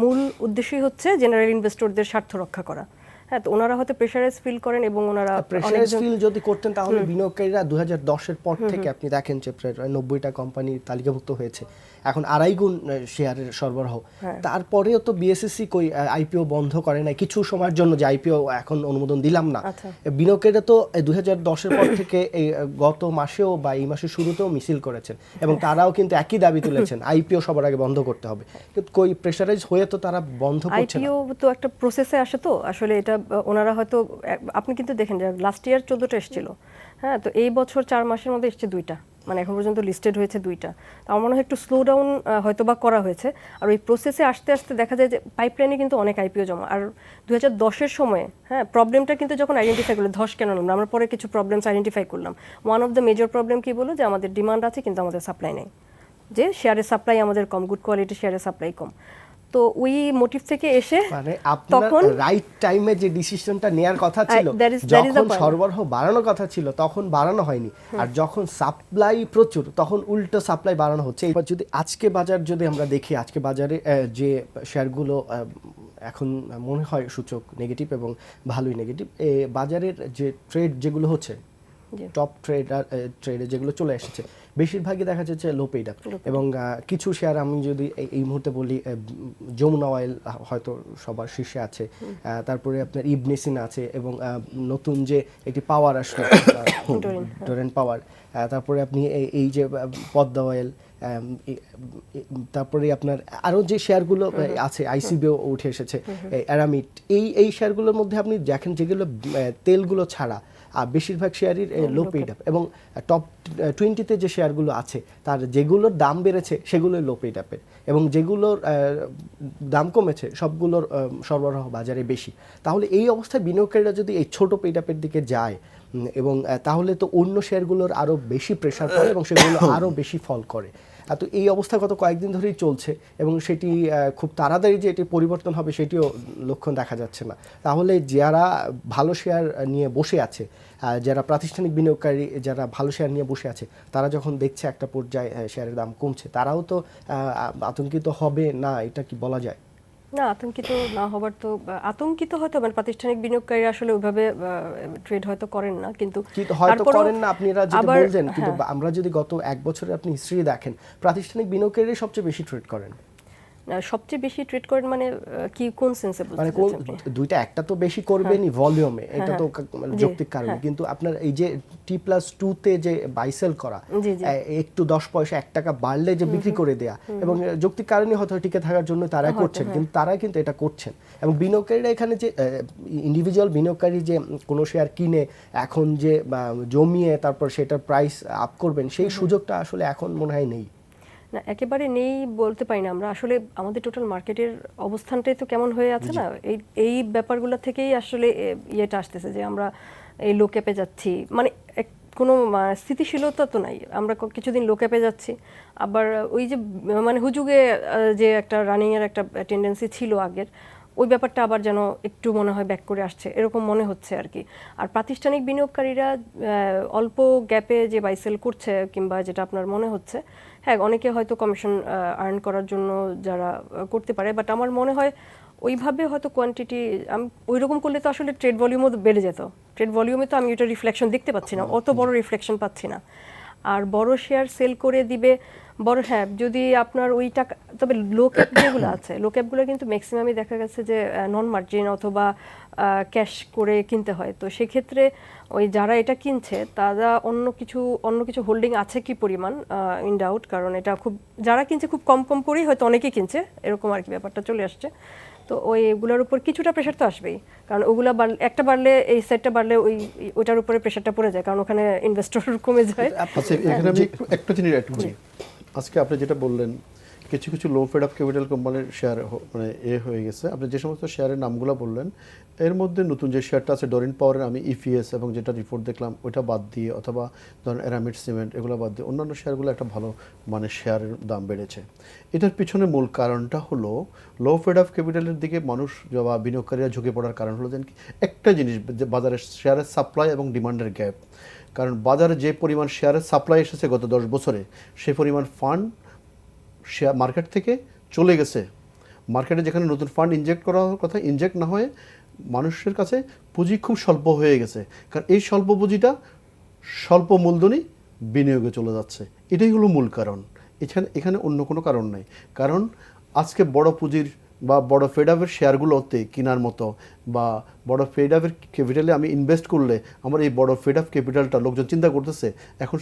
মূল উদ্দেশ্যই হচ্ছে জেনারেল ইনভেস্টরদের স্বার্থ রক্ষা করা। হ্যাঁ, তো ওনারা হয়তো প্রেশারাইজ ফিল করেন এবং ওনারা প্রেশারাইজ ফিল যদি করতেন তাহলে বিনিয়োগকারীরা 2010-এর পর থেকে আপনি দেখেন যে প্রায় 90টা কোম্পানি তালিকাভুক্ত হয়েছে, এখন 2.5 গুণ শেয়ারের সরবরাহ। তারপরেও তো বিএসসিসি কই আইপিও বন্ধ করে নাই কিছু সময়ের জন্য, যে আইপিও এখন অনুমোদন দিলাম না। বিনিয়োগকারীরা তো 2010-এর পর থেকে এই গত মাসেও বা এই মাসের শুরুতেও মিছিল করেছেন এবং তারাও কিন্তু একই দাবি তুলেছেন আইপিও সবার আগে বন্ধ করতে হবে, কিন্তু কই প্রেশারাইজ হয়ে তো তারা বন্ধ করছে না। আইপিও তো একটা প্রসেসে আসে, তো আসলে এটা ওনারা হয়তো, আপনি কিন্তু দেখেন যে লাস্ট ইয়ার 14টা এসেছিল, হ্যাঁ, তো এই বছর 4 মাসের মধ্যে এসছে 2টা, মানে এখন পর্যন্ত লিস্টেড হয়েছে 2টা। তো আমার মনে হয় একটু স্লো ডাউন হয়তো বা করা হয়েছে, আর ওই প্রসেসে আস্তে আস্তে দেখা যায় যে পাইপলাইনে কিন্তু অনেক আইপিও জমা। আর 2010-এর সময়ে হ্যাঁ প্রবলেমটা কিন্তু যখন আইডেন্টিফাই করলো, ধস কেন নামলো, আমরা পরে কিছু প্রবলেমস আইডেন্টিফাই করলাম। One of the major problem কি বলো, যে আমাদের ডিমান্ড আছে কিন্তু আমাদের সাপ্লাই নেই, যে শেয়ারের সাপ্লাই আমাদের কম, গুড কোয়ালিটি শেয়ারের সাপ্লাই কম। তো তো ওই মোটিভ থেকে এসে মানে আপনার তখন রাইট টাইমে যে ডিসিশনটা নেয়ার কথা ছিল, that is the যখন point. সরবরাহ বাড়ানোর কথা ছিল তখন বাড়ানো হয়নি, আর যখন সাপ্লাই প্রচুর তখন উল্টো সাপ্লাই বাড়ানো হচ্ছে। এবার যদি আজকে বাজার যদি আমরা দেখি, আজকে বাজারে যে শেয়ারগুলো এখন মনে হয় সূচক নেগেটিভ এবং ভালোই নেগেটিভ, বাজারের যে ট্রেড যেগুলো হচ্ছে, টপ ট্রেডে যেগুলো চলে এসেছে বেশিরভাগই দেখা যাচ্ছে লো পেইড আপ। এবং কিছু শেয়ার আমি যদি এই মুহূর্তে বলি, যমুনা অয়েল হয়তো সবার শীর্ষে আছে, তারপরে আপনার ইবনেসিন আছে, এবং নতুন যে একটি পাওয়ার আসলো ডোরেন পাওয়ার, তারপরে আপনি এই যে পদ্মা অয়েল, তারপরে আপনার আরও যে শেয়ারগুলো আছে, আইসিবিও উঠে এসেছে, অ্যারামিট, এই শেয়ারগুলোর মধ্যে আপনি দেখেন যেগুলো তেলগুলো ছাড়া আর বেশিরভাগ শেয়ারই লো পেইড আপ। এবং টপ 20-তে যে শেয়ারগুলো আছে তার যেগুলোর দাম বেড়েছে সেগুলোই লো পেইড আপের, এবং যেগুলোর দাম কমেছে সবগুলোর সরবরাহ বাজারে বেশি। তাহলে এই অবস্থায় বিনিয়োগকারীরা যদি এই ছোট পেইড আপের দিকে যায়, এবং তাহলে তো অন্য শেয়ারগুলোর আরও বেশি প্রেশার পড়ে এবং সেগুলো আরও বেশি ফল করে। তো এই অবস্থা গত কয়েকদিন ধরেই চলছে, এবং সেটি খুব তাড়াতাড়ি যে এটি পরিবর্তন হবে সেটিও লক্ষণ দেখা যাচ্ছে না। তাহলে যারা ভালো শেয়ার নিয়ে বসে আছে, যারা প্রাতিষ্ঠানিক বিনিয়োগকারী যারা ভালো শেয়ার নিয়ে বসে আছে, তারা যখন দেখছে একটা পর্যায়ে শেয়ারের দাম কমছে, তারাও তো আতঙ্কিত হবে না, এটা কি বলা যায়? না, আতঙ্কিত না হবার তো আতঙ্কিত হয়তো মানে প্রাতিষ্ঠানিক বিনিয়োগকারী আসলে ওইভাবে ট্রেড হয়তো করেন না, কিন্তু হয়তো করেন না আপনারা যেটা বলছেন, কিন্তু আমরা যদি গত এক বছরের আপনি হিস্ট্রি দেখেন, প্রাতিষ্ঠানিক বিনিয়োগকারীরাই সবচেয়ে বেশি ট্রেড করেন। সবচেয়ে বেশি ট্রেড করেন মানে কি, কোন সেন্সে মানে বলছেন? দুইটা, একটা তো বেশি করবেনই ভলিউমে, এটা তো যৌক্তিক কারণে, কিন্তু আপনার এই যে T+2 তে যে বাই সেল করা, একটু 10 পয়সা 1 টাকা বাড়লে যে বিক্রি করে দেয়া, এবং যৌক্তিক কারণে হয়তো টিকে থাকার জন্য তারা করছেন, কিন্তু তারাই কিন্তু এটা করছেন। এবং বিনিয়োগকারীরা এখানে যে ইন্ডিভিজুয়াল বিনিয়োগকারী যে কোনো শেয়ার কিনে এখন যে জমিয়ে তারপর সেটার প্রাইস আপ করবেন, সেই সুযোগটা আসলে এখন মনে হয় নেই। না, একেবারে নেই বলতে পারি না আমরা। আসলে আমাদের টোটাল মার্কেটের অবস্থানটাই তো কেমন হয়ে আছে না, এই ব্যাপারগুলো থেকেই আসলে ইয়েটা আসতেছে যে আমরা এই লো ক্যাপে যাচ্ছি, মানে কোনো স্থিতিশীলতা তো নাই। আমরা কিছুদিন লো ক্যাপে যাচ্ছি, আবার ওই যে মানে হুজুগে যে একটা রানিংয়ের একটা টেন্ডেন্সি ছিল আগের, ওই ব্যাপারটা আবার যেন একটু মনে হয় ব্যাক করে আসছে, এরকম মনে হচ্ছে আর কি। আর প্রাতিষ্ঠানিক বিনিয়োগকারীরা অল্প গ্যাপে যে বাইসেল করছে, কিংবা যেটা আপনার মনে হচ্ছে, হ্যাঁ অনেকে হয়তো কমিশন আর্ন করার জন্য যারা করতে পারে, বাট আমার মনে হয় ওইভাবে হয়তো কোয়ান্টিটি ওই রকম করলে তো আসলে ট্রেড ভলিউমও বেড়ে যেত। ট্রেড ভলিউমে তো আমি ওইটা রিফ্লেকশন দেখতে পাচ্ছি না, অত বড় রিফ্লেকশন পাচ্ছি না। আর বড় শেয়ার সেল করে দিবে বড়, হ্যাঁ যদি আপনার ওই টাকা, তবে লো ক্যাপ যেগুলো আছে, লো ক্যাপগুলো কিন্তু ম্যাক্সিমামই দেখা গেছে যে নন মার্জিন অথবা ক্যাশ করে কিনতে হয়। তো সেক্ষেত্রে ওই যারা এটা কিনছে তারা অন্য কিছু হোল্ডিং আছে কি পরিমাণ ইন ডাউট, কারণ এটা খুব যারা কিনছে খুব কম করেই হয়তো অনেকেই কিনছে, এরকম আর কি ব্যাপারটা চলে আসছে। তো ওইগুলোর উপর কিছুটা প্রেশার তো আসবেই, কারণ ওগুলা একটা বাড়লে এই সাইডটা বাড়লে ওইটার উপরে প্রেশারটা পড়ে যায়, কারণ ওখানে ইনভেস্টর কমে যায়। আচ্ছা, এখানে আমি একটা জিনিস অ্যাড করি। আজকে আপনি যেটা বললেন, কিছু কিছু লো ফেড আপ ক্যাপিটাল কোম্পানির শেয়ার মানে হয়ে গেছে। আপনি যে সমস্ত শেয়ারের নামগুলো বললেন, এর মধ্যে নতুন যে শেয়ারটা আছে ডরিন পাওয়ারের, আমি ইপিএস এবং যেটা রিপোর্ট দেখলাম ওইটা বাদ দিয়ে, অথবা ধরেন অ্যারামিড সিমেন্ট, এগুলো বাদ দিয়ে অন্যান্য শেয়ারগুলো একটা ভালো মানে শেয়ারের দাম বেড়েছে। এটার পিছনে মূল কারণটা হলো লো ফেড আপ ক্যাপিটালের দিকে মানুষ বা বিনিয়োগকারীরা ঝুঁকে পড়ার কারণ হলো যে একটা জিনিস, যে বাজারে শেয়ারের সাপ্লাই এবং ডিমান্ডের গ্যাপ। কারণ বাজারে যে পরিমাণ শেয়ারের সাপ্লাই এসেছে গত 10 বছরে, সেই পরিমাণ ফান্ড শেয়ার মার্কেট থেকে চলে গেছে। মার্কেটে যেখানে নতুন ফান্ড ইনজেক্ট করার কথা, ইনজেক্ট না হয়ে মানুষের কাছে পুঁজি খুব স্বল্প হয়ে গেছে। কারণ এই স্বল্প পুঁজিটা স্বল্প মূলধনী বিনিয়োগে চলে যাচ্ছে, এটাই হলো মূল কারণ। এখানে অন্য কোনো কারণ নাই। কারণ আজকে বড় পুঁজির বা বড় ফেডআপের শেয়ারগুলোতে কেনার মতো, বা বড় ফেডআপের ক্যাপিটালে আমি ইনভেস্ট করলে আমার এই বড় ফেডআপ ক্যাপিটালটা লোকজন চিন্তা করতেছে এখন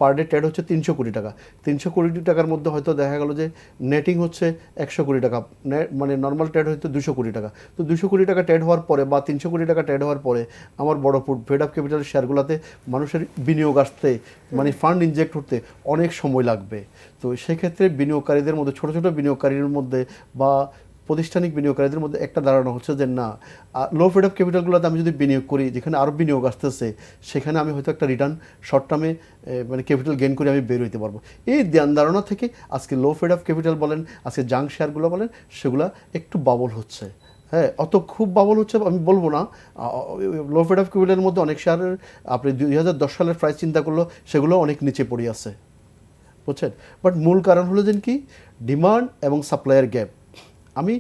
পার ডে ট্রেড হচ্ছে 300 কোটি টাকা। 300 কোটি টাকার মধ্যে হয়তো দেখা গেল যে নেটিং হচ্ছে 100 কোটি টাকা, মানে নর্মাল ট্রেড হয়তো 200 কোটি টাকা। তো 200 কোটি টাকা ট্রেড হওয়ার পরে বা 300 কোটি টাকা ট্রেড হওয়ার পরে আমার বড় ফেড আপ ক্যাপিটালের শেয়ারগুলোতে মানুষের বিনিয়োগ আসতে, মানে ফান্ড ইনজেক্ট করতে অনেক সময় লাগবে। তো সেক্ষেত্রে বিনিয়োগকারীদের মধ্যে, ছোটো ছোটো বিনিয়োগকারীর মধ্যে বা প্রতিষ্ঠানিক বিনিয়োগকারীদের মধ্যে একটা ধারণা হচ্ছে যে না, লো ফেড অফ ক্যাপিটালগুলোতে আমি যদি বিনিয়োগ করি, যেখানে আরও বিনিয়োগ আসতেছে, সেখানে আমি হয়তো একটা রিটার্ন শর্ট টার্মে মানে ক্যাপিটাল গেইন করে আমি বের হইতে পারবো। এই ধ্যান ধারণা থেকে আজকে লো ফেড অফ ক্যাপিটাল বলেন, আজকে জাঙ্ক শেয়ারগুলো বলেন, সেগুলো একটু বাবল হচ্ছে। হ্যাঁ, অত খুব বাবল হচ্ছে আমি বলবো না। লো ফেড অফ ক্যাপিটালের মধ্যে অনেক শেয়ারের আপনি 2010 সালের প্রাইস চিন্তা করলেও সেগুলো অনেক নিচে পড়ে আছে, বুঝছেন। বাট মূল কারণ হলো যে কি, ডিমান্ড এবং সাপ্লাইয়ের গ্যাপ। আমি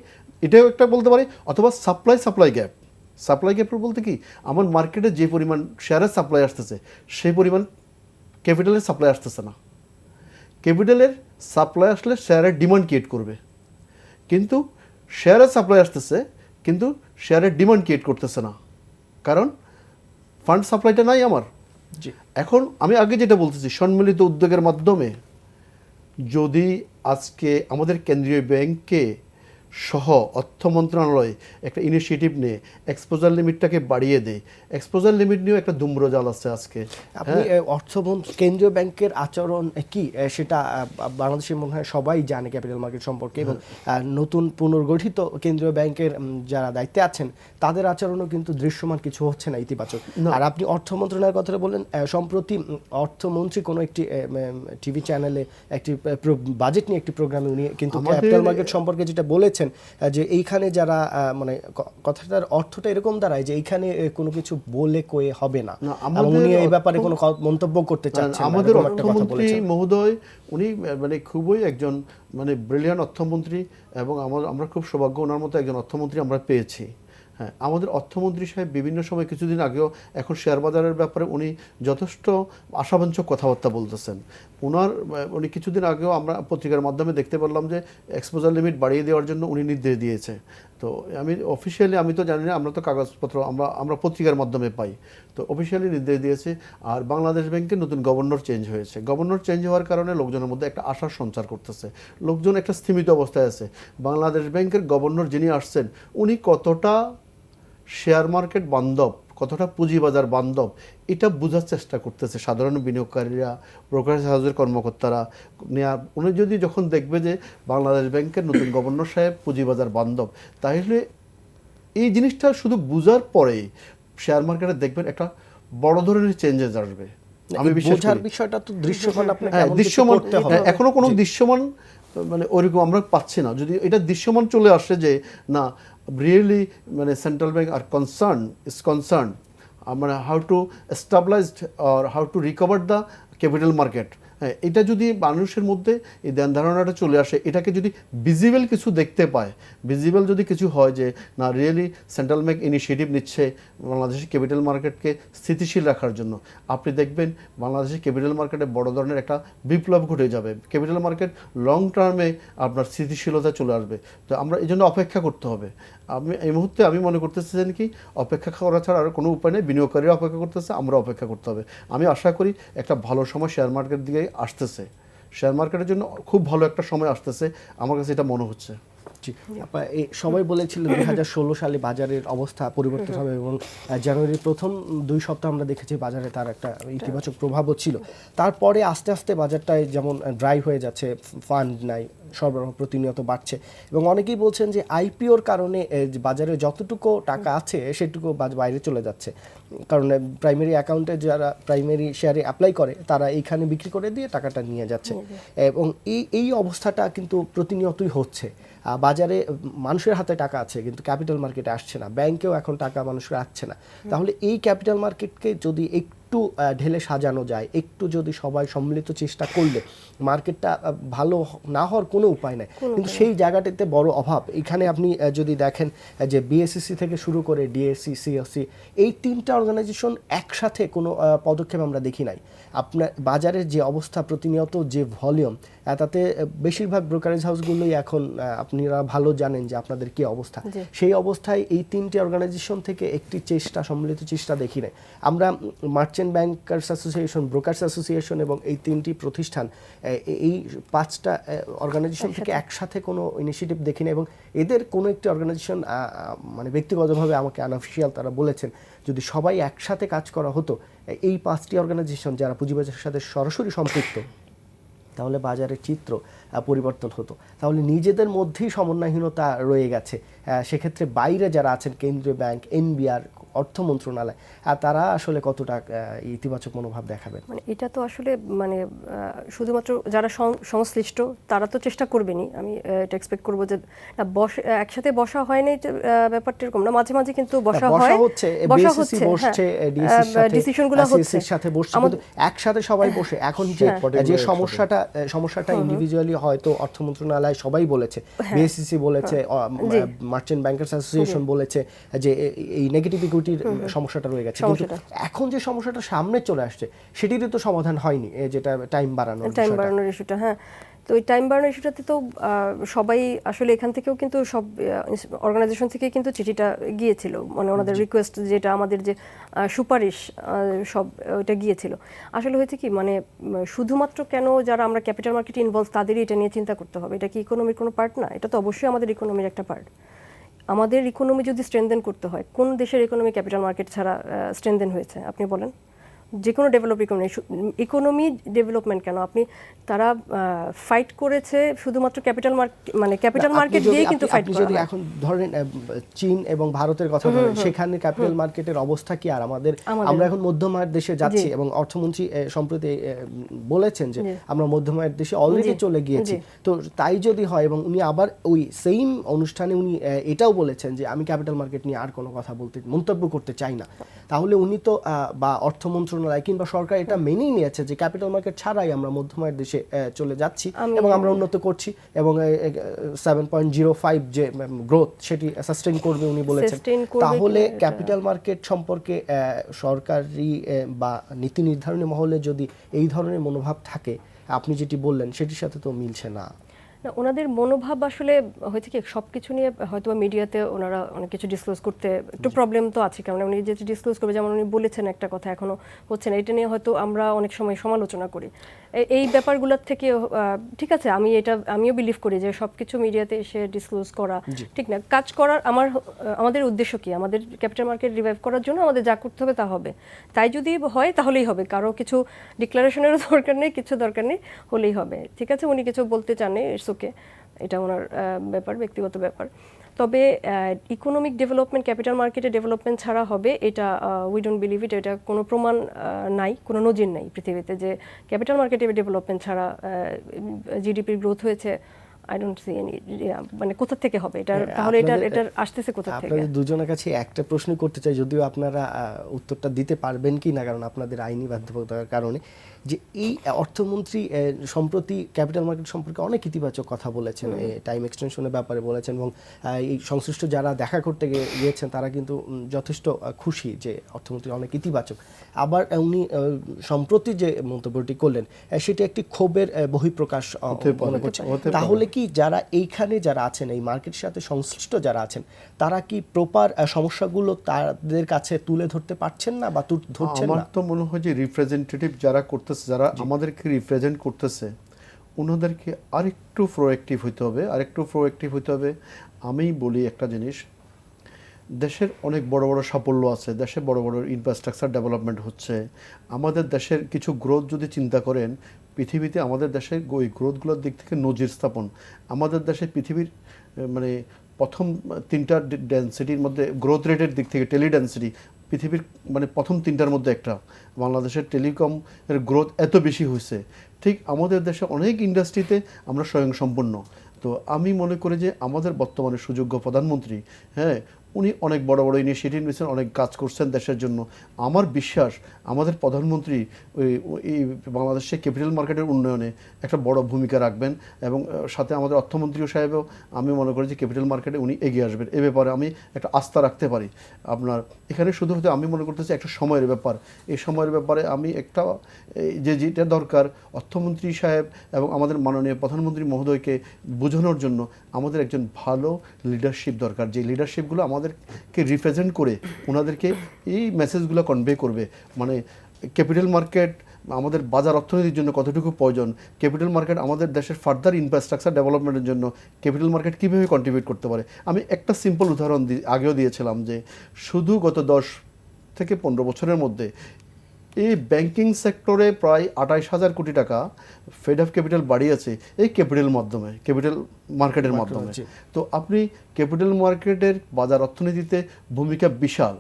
এটাও একটা বলতে পারি, অথবা সাপ্লাই গ্যাপ। সাপ্লাই গ্যাপ বলতে কি, আমার মার্কেটে যে পরিমাণ শেয়ারের সাপ্লাই আসতেছে সেই পরিমাণ ক্যাপিটালের সাপ্লাই আসতেছে না। ক্যাপিটালের সাপ্লাই আসলে শেয়ারের ডিমান্ড ক্রিয়েট করবে, কিন্তু শেয়ারের সাপ্লাই আসতেছে কিন্তু শেয়ারের ডিমান্ড ক্রিয়েট করতেছে না, কারণ ফান্ড সাপ্লাইটা নাই আমার। জি। এখন আমি আগে যেটা বলতেছি, সম্মিলিত উদ্যোগের মাধ্যমে যদি আজকে আমাদের কেন্দ্রীয় ব্যাংকে সহ অর্থ মন্ত্রণালয় একটা ইনিশিয়েটিভ নিয়ে এক্সপোজার লিমিটটাকে বাড়িয়ে দেয়। এক্সপোজার লিমিট নিয়েও একটা ধূম্রজাল আছে আজকে। আপনি কেন্দ্রীয় ব্যাংকের আচরণ কি সেটা বাংলাদেশের মনে হয় সবাই জানে ক্যাপিটাল মার্কেট সম্পর্কে, এবং নতুন পুনর্গঠিত কেন্দ্রীয় ব্যাংকের যারা দায়িত্বে আছেন তাদের আচরণও কিন্তু দৃশ্যমান কিছু হচ্ছে না ইতিবাচক। আর আপনি অর্থ মন্ত্রণালয়ের কথাটা বললেন, সম্প্রতি অর্থমন্ত্রী কোনো একটি টিভি চ্যানেলে একটি বাজেট নিয়ে একটি প্রোগ্রামে উনি কিন্তু ক্যাপিটাল মার্কেট সম্পর্কে যেটা বলেছেন যে এইখানে যারা মানে কথাটার অর্থটা এরকম দাঁড়ায় যে এইখানে কোনো কিছু বলে কয়ে হবে না, এবং উনি এই ব্যাপারে কোনো মন্তব্য করতে চাচ্ছেন না। আমাদের অর্থমন্ত্রী মহোদয় উনি মানে খুবই একজন মানে ব্রিলিয়ান্ট অর্থমন্ত্রী, এবং আমরা খুব সৌভাগ্য ওনার মতো একজন অর্থমন্ত্রী আমরা পেয়েছি। হ্যাঁ, আমাদের অর্থমন্ত্রী সাহেব বিভিন্ন সময়, কিছুদিন আগেও এখন শেয়ার বাজারের ব্যাপারে উনি যথেষ্ট আশাবাঞ্ছক কথাবার্তা বলতেছেন। উনি কিছুদিন আগেও আমরা পত্রিকার মাধ্যমে দেখতে পারলাম যে এক্সপোজার লিমিট বাড়িয়ে দেওয়ার জন্য উনি নির্দেশ দিয়েছে। তো আমি অফিসিয়ালি আমি তো জানি না, আমরা তো কাগজপত্র আমরা পত্রিকার মাধ্যমে পাই, তো অফিসিয়ালি নির্দেশ দিয়েছে। আর বাংলাদেশ ব্যাংকের নতুন গভর্নর চেঞ্জ হয়েছে। গভর্নর চেঞ্জ হওয়ার কারণে লোকজনের মধ্যে একটা আশার সঞ্চার করতেছে, লোকজন একটা স্থিমিত অবস্থায় আছে। বাংলাদেশ ব্যাংকের গভর্নর যিনি আসছেন, উনি কতটা শেয়ার মার্কেট বান্ধব, কতটা পুঁজিবাজার বান্ধব, এটা বোঝার চেষ্টা করতেছে সাধারণ বিনিয়োগকারীরা, ব্রোকারেজ হাউসের কর্মকর্তারা। উনি যদি যখন দেখবে যে বাংলাদেশ ব্যাংকের নতুন গভর্নর সাহেব পুঁজিবাজার বান্ধব, তাহলে এই জিনিসটা শুধু বুঝার পরেই শেয়ার মার্কেটে দেখবেন একটা বড় ধরনের চেঞ্জেস আসবে। আমি বোঝার বিষয়টা তো দৃশ্যমান, আপনাকে দৃশ্যমান এখনো কোনো দৃশ্যমান মানে ওইরকম আমরা পাচ্ছি না। যদি এটা দৃশ্যমান চলে আসে যে না, রিয়েলি মানে সেন্ট্রাল ব্যাংক আর কনসার্ন মানে how to establish or how to recover the capital market, হ্যাঁ, এটা যদি মানুষের মধ্যে এই ধ্যান ধারণাটা চলে আসে, এটাকে যদি ভিজিবল কিছু দেখতে পায়, ভিজিবল যদি কিছু হয় যে না রিয়েলি সেন্ট্রাল ব্যাংক ইনিশিয়েটিভ নিচ্ছে বাংলাদেশের ক্যাপিটাল মার্কেটকে স্থিতিশীল রাখার জন্য, আপনি দেখবেন বাংলাদেশের ক্যাপিটাল মার্কেটে বড় ধরনের একটা বিপ্লব ঘটে যাবে। ক্যাপিটাল মার্কেট লং টার্মে আপনার স্থিতিশীলতা চলে আসবে। তো আমরা এই জন্য অপেক্ষা করতে হবে। এই মুহূর্তে আমি মনে করতেছেন কি, অপেক্ষা করা ছাড়া আর কোনো উপায় নেই। বিনিয়োগকারীরা অপেক্ষা করতেছে, আমরা অপেক্ষা করতে হবে। আমি আশা করি একটা ভালো সময় শেয়ার মার্কেট দিকে আসতেছে, শেয়ার মার্কেটের জন্য খুব ভালো একটা সময় আসতেছে, আমার কাছে এটা মনে হচ্ছে। সবাই বলেছিল 2016 সালে বাজারের অবস্থা পরিবর্তন হবে, এবং জানুয়ারির প্রথম 2 সপ্তাহ আমরা দেখেছি বাজারে তার একটা ইতিবাচক প্রভাবও ছিল। তারপরে আস্তে আস্তে বাজারটায় যেমন ড্রাই হয়ে যাচ্ছে, ফান্ড নাই, সরবরাহ প্রতিনিয়ত বাড়ছে, এবং অনেকেই বলছেন যে আইপিওর কারণে বাজারে যতটুকু টাকা আছে সেটুকু বাইরে চলে যাচ্ছে, কারণ প্রাইমারি অ্যাকাউন্টে যারা প্রাইমারি শেয়ারে অ্যাপ্লাই করে তারা এইখানে বিক্রি করে দিয়ে টাকাটা নিয়ে যাচ্ছে, এবং এই অবস্থাটা কিন্তু প্রতিনিয়তই হচ্ছে। বাজারে মানুষের হাতে টাকা আছে কিন্তু ক্যাপিটাল মার্কেটে আসছে না, ব্যাংকেও এখন টাকা মানুষের আসছে না। তাহলে এই ক্যাপিটাল মার্কেটকে যদি একটু ঢেলে সাজানো যায়, একটু যদি সবাই সম্মিলিত চেষ্টা করলে, মার্কেটটা ভালো না হওয়ার কোনো উপায় নেই, কিন্তু সেই জায়গাটিতে বড় অভাব। এখানে আপনি যদি দেখেন যে বিএসসিসি থেকে শুরু করে ডিএসসি, সিএসসি, এই 3টা অর্গানাইজেশন একসাথে কোনো পদক্ষেপ আমরা দেখি নাই। আপনার বাজারের যে অবস্থা, প্রতিনিয়ত যে ভলিউম, তাতে বেশিরভাগ ব্রোকারেজ হাউসগুলোই এখন আপনারা ভালো জানেন যে আপনাদের কি অবস্থা। সেই অবস্থায় এই 3টি অর্গানাইজেশন থেকে একটি সম্মিলিত চেষ্টা দেখি নাই আমরা। Merchant bankers association, brokers association এবং এই 3টি প্রতিষ্ঠান, এই 5টা অর্গানাইজেশন থেকে একসাথে কোনো ইনিশিয়েটিভ দেখি না, এবং এদের কোনো একটি অর্গানাইজেশন মানে ব্যক্তিগতভাবে আমাকে আনঅফিশিয়াল তারা বলেছেন যদি সবাই একসাথে কাজ করা হতো, এই 5টি অর্গানাইজেশন যারা পুঁজিবাজারের সাথে সরাসরি সম্পৃক্ত, তাহলে বাজারের চিত্র পরিবর্তন হতো। তাহলে নিজেদের মধ্যেই সমন্বয়হীনতা রয়ে গেছে। সেক্ষেত্রে বাইরে যারা আছেন, কেন্দ্রীয় ব্যাংক, এনবিআর, অর্থ মন্ত্রণালয়, তারা আসলে কতটা ইতিবাচক মনোভাব দেখাবেন? মানে এটা তো আসলে মানে শুধুমাত্র যারা সংশ্লিষ্ট তারা তো চেষ্টা করবেনই। আমি এটা এক্সপেক্ট করবো যে একসাথে বসা হয় নাই, ব্যাপারটা এরকম না, মাঝে মাঝে কিন্তু বসা হয়, বসা হচ্ছে, বসছে, ডিসিশনগুলো হচ্ছে, সাথে বসছে, কিন্তু একসাথে সবাই বসে এখন যে সমস্যাটা ইন্ডিভিজুয়ালি হয়তো অর্থ মন্ত্রণালয় সবাই বলেছে, বিএসসিসি বলেছে, মার্চেন্ট ব্যাংকার্স অ্যাসোসিয়েশন বলেছে যে এই নেগেটিভ ইকুইটির সমস্যাটা রয়ে গেছে, কিন্তু এখন যে সমস্যাটা সামনে চলে আসছে সেটিরও তো সমাধান হয়নি, যেটা টাইম বাড়ানোর ইস্যুটা। হ্যাঁ, তো এই টাইম বাড়ানোর ইস্যুটাতে তো সবাই আসলে এখান থেকেও কিন্তু সব অর্গানাইজেশন থেকে কিন্তু চিঠিটা গিয়েছিল, মানে ওনাদের রিকোয়েস্ট যেটা আমাদের যে সুপারিশ সব ওইটা গিয়েছিল। আসলে হয়েছে কি, মানে শুধুমাত্র কেন যারা আমরা ক্যাপিটাল মার্কেটে ইনভলভ তাদেরই এটা নিয়ে চিন্তা করতে হবে? এটা কি ইকোনমির কোনো পার্ট না? এটা তো অবশ্যই আমাদের ইকোনমির একটা পার্ট। আমাদের ইকোনমি যদি স্ট্রেনদেন করতে হয়, কোন দেশের ইকোনমি ক্যাপিটাল মার্কেট ছাড়া স্ট্রেনদেন হয়েছে আপনি বলেন? যে কোনো ডেভেলপ ইকোনমি ডেভেলপমেন্ট কেন, আপনি তারা ফাইট করেছে শুধুমাত্র ক্যাপিটাল মার্কেট দিয়ে, কিন্তু ফাইট করা। যদি এখন ধরেন চীন এবং ভারতের কথা বলেন, সেখানে ক্যাপিটাল মার্কেটের অবস্থা কি আর আমাদের? আমরা এখন মধ্যমায়ের দেশে যাচ্ছি এবং অর্থমন্ত্রী সম্প্রতি বলেছেন যে আমরা মধ্যমায়ের দেশে অলরেডি চলে গিয়েছি। তো তাই যদি হয়, এবং উনি আবার ওই সেম অনুষ্ঠানে উনি এটাও বলেছেন যে আমি ক্যাপিটাল মার্কেট নিয়ে আর কোনো কথা মন্তব্য করতে চাই না, তাহলে উনি তো বা অর্থ মন্ত্রণালয় কিংবা সরকার এটা মেনেই নিয়েছে যে ক্যাপিটাল মার্কেট ছাড়াই আমরা মধ্যমায়ের দেশে চলে যাচ্ছি এবং আমরা উন্নত করছি, এবং 7.05 যে গ্রোথ সেটি সাস্টেইন করবে উনি বলেছেন। তাহলে ক্যাপিটাল মার্কেট সম্পর্কে সরকারি বা নীতি নির্ধারণী মহলে যদি এই ধরনের মনোভাব থাকে, আপনি যেটি বললেন সেটির সাথে তো মিলছে না। না, ওনাদের মনোভাব আসলে হয়েছে কি, সব কিছু নিয়ে হয়তো মিডিয়াতে ওনারা অনেক কিছু ডিসক্লোজ করতে একটু প্রবলেম তো আছে, কারণ উনি যে ডিসক্লোজ করবে, যেমন উনি বলেছেন একটা কথা এখনো হচ্ছে না, এটা নিয়ে হয়তো আমরা অনেক সময় সমালোচনা করি। এই ব্যাপারগুলোর থেকে ঠিক আছে, আমিও বিলিভ করি যে সব কিছু মিডিয়াতে এসে ডিসক্লোজ করা ঠিক না। কাজ করার আমাদের উদ্দেশ্য কি? আমাদের ক্যাপিটাল মার্কেট রিভাইভ করার জন্য আমাদের যা করতে হবে তা হবে, তাই যদি হয় তাহলেই হবে, কারো কিছু ডিক্লারেশনেরও দরকার নেই, কিছু দরকার নেই, হলেই হবে। ঠিক আছে, উনি কিছু বলতে চান, ইটস ওকে, এটা ওনার ব্যাপার, ব্যক্তিগত ব্যাপার। তবে ইকোনমিক ডেভেলপমেন্ট ক্যাপিটাল মার্কেটে ডেভেলপমেন্ট ছাড়া হবে, এটা উই ডোন্ট বিলিভ ইট। এটা কোনো প্রমাণ নাই, কোনো নজির নাই পৃথিবীতে যে ক্যাপিটাল মার্কেটে ডেভেলপমেন্ট ছাড়া জিডিপির গ্রোথ হয়েছে। আই ডোন্ট সি এনি, মানে কোথা থেকে হবে এটা? তাহলে এটা আসতেছে কোথা থেকে? আপনাদের দুজনের কাছে একটা প্রশ্ন করতে চাই, যদিও আপনারা উত্তরটা দিতে পারবেন কি না, কারণ আপনাদের আইনি বাধ্যবাধকতার কারণে, যে এই অর্থমন্ত্রী সম্প্রতি ক্যাপিটাল মার্কেট সম্পর্কে অনেক ইতিবাচক কথা বলেছেন, টাইম এক্সটেনশনের ব্যাপারে বলেছেন, এবং এই সংশ্লিষ্ট যারা দেখা করতে গিয়েছেন তারা কিন্তু যথেষ্ট খুশি যে অর্থমন্ত্রী অনেক ইতিবাচক। আবার উনি সম্প্রতি যে মন্তব্যটি করলেন সেটি একটি ক্ষোভের বহিঃপ্রকাশ মনে করছে। তাহলে কি যারা এইখানে যারা আছেন, এই মার্কেটের সাথে সংশ্লিষ্ট যারা আছেন, তারা কি প্রপার সমস্যাগুলো তাদের কাছে তুলে ধরতে পারছেন না বা ধরছেন না? আমার তো মনে হয় যে রিপ্রেজেন্টেটিভ যারা করতেছে, যারা আমাদেরকে রিপ্রেজেন্ট করতেছে, ওনাদেরকে আরেকটু প্রোঅ্যাক্টিভ হইতে হবে। আমি বলি একটা জিনিস, দেশের অনেক বড় বড় সাফল্য আছে, দেশে বড় বড় ইনফ্রাস্ট্রাকচার ডেভেলপমেন্ট হচ্ছে। আমাদের দেশের কিছু গ্রোথ যদি চিন্তা করেন, পৃথিবীতে আমাদের দেশের ওই গ্রোথগুলোর দিক থেকে নজির স্থাপন। আমাদের দেশে পৃথিবীর মানে প্রথম 3টা ডেন্সিটির মধ্যে গ্রোথ রেটের দিক থেকে টেলি ডেন্সিটি পৃথিবীর মানে প্রথম 3টার মধ্যে একটা। বাংলাদেশের টেলিকম এর গ্রোথ এত বেশি হয়েছে। ঠিক আমাদের দেশে অনেক ইন্ডাস্ট্রিতে আমরা স্বয়ংসম্পন্ন। তো আমি মনে করি যে আমাদের বর্তমানে সুযোগ্য প্রধানমন্ত্রী, হ্যাঁ, উনি অনেক বড় বড় ইনিশিয়েটিভ নিয়েছেন, অনেক কাজ করছেন দেশের জন্য। আমার বিশ্বাস আমাদের প্রধানমন্ত্রী এই বাংলাদেশের ক্যাপিটাল মার্কেটের উন্নয়নে একটা বড় ভূমিকা রাখবেন, এবং সাথে আমাদের অর্থমন্ত্রী সাহেবও আমি মনে করি যে ক্যাপিটাল মার্কেটে উনি এগিয়ে আসবেন। এ ব্যাপারে আমি একটা আস্থা রাখতে পারি। আপনার এখানে শুধু হতে আমি মনে করতেছি একটা সময়ের ব্যাপার। এই সময়ের ব্যাপারে আমি একটা যেটা দরকার অর্থমন্ত্রী সাহেব এবং আমাদের মাননীয় প্রধানমন্ত্রী মহোদয়কে বোঝানোর জন্য আমাদের একজন ভালো লিডারশিপ দরকার, যে লিডারশিপগুলো আমাদেরকে রিপ্রেজেন্ট করে ওনাদেরকে এই মেসেজগুলো কনভে করবে। মানে ক্যাপিটাল মার্কেট আমাদের বাজার অর্থনীতির জন্য কতটুকু প্রয়োজন, ক্যাপিটাল মার্কেট আমাদের দেশের ফার্দার ইনফ্রাস্ট্রাকচার ডেভেলপমেন্টের জন্য ক্যাপিটাল মার্কেট কীভাবে কন্ট্রিবিউট করতে পারে। আমি একটা সিম্পল উদাহরণ আগেও দিয়েছিলাম যে শুধু গত 10 থেকে 15 বছরের মধ্যে এই ব্যাংকিং সেক্টরে প্রায় 28,000 কোটি টাকা ফেড অফ ক্যাপিটাল বাড়িয়েছে এই ক্যাপিটাল মার্কেটের মাধ্যমে। জি। তো আপনি ক্যাপিটাল মার্কেটের বাজার অর্থনীতিতে ভূমিকা বিশাল।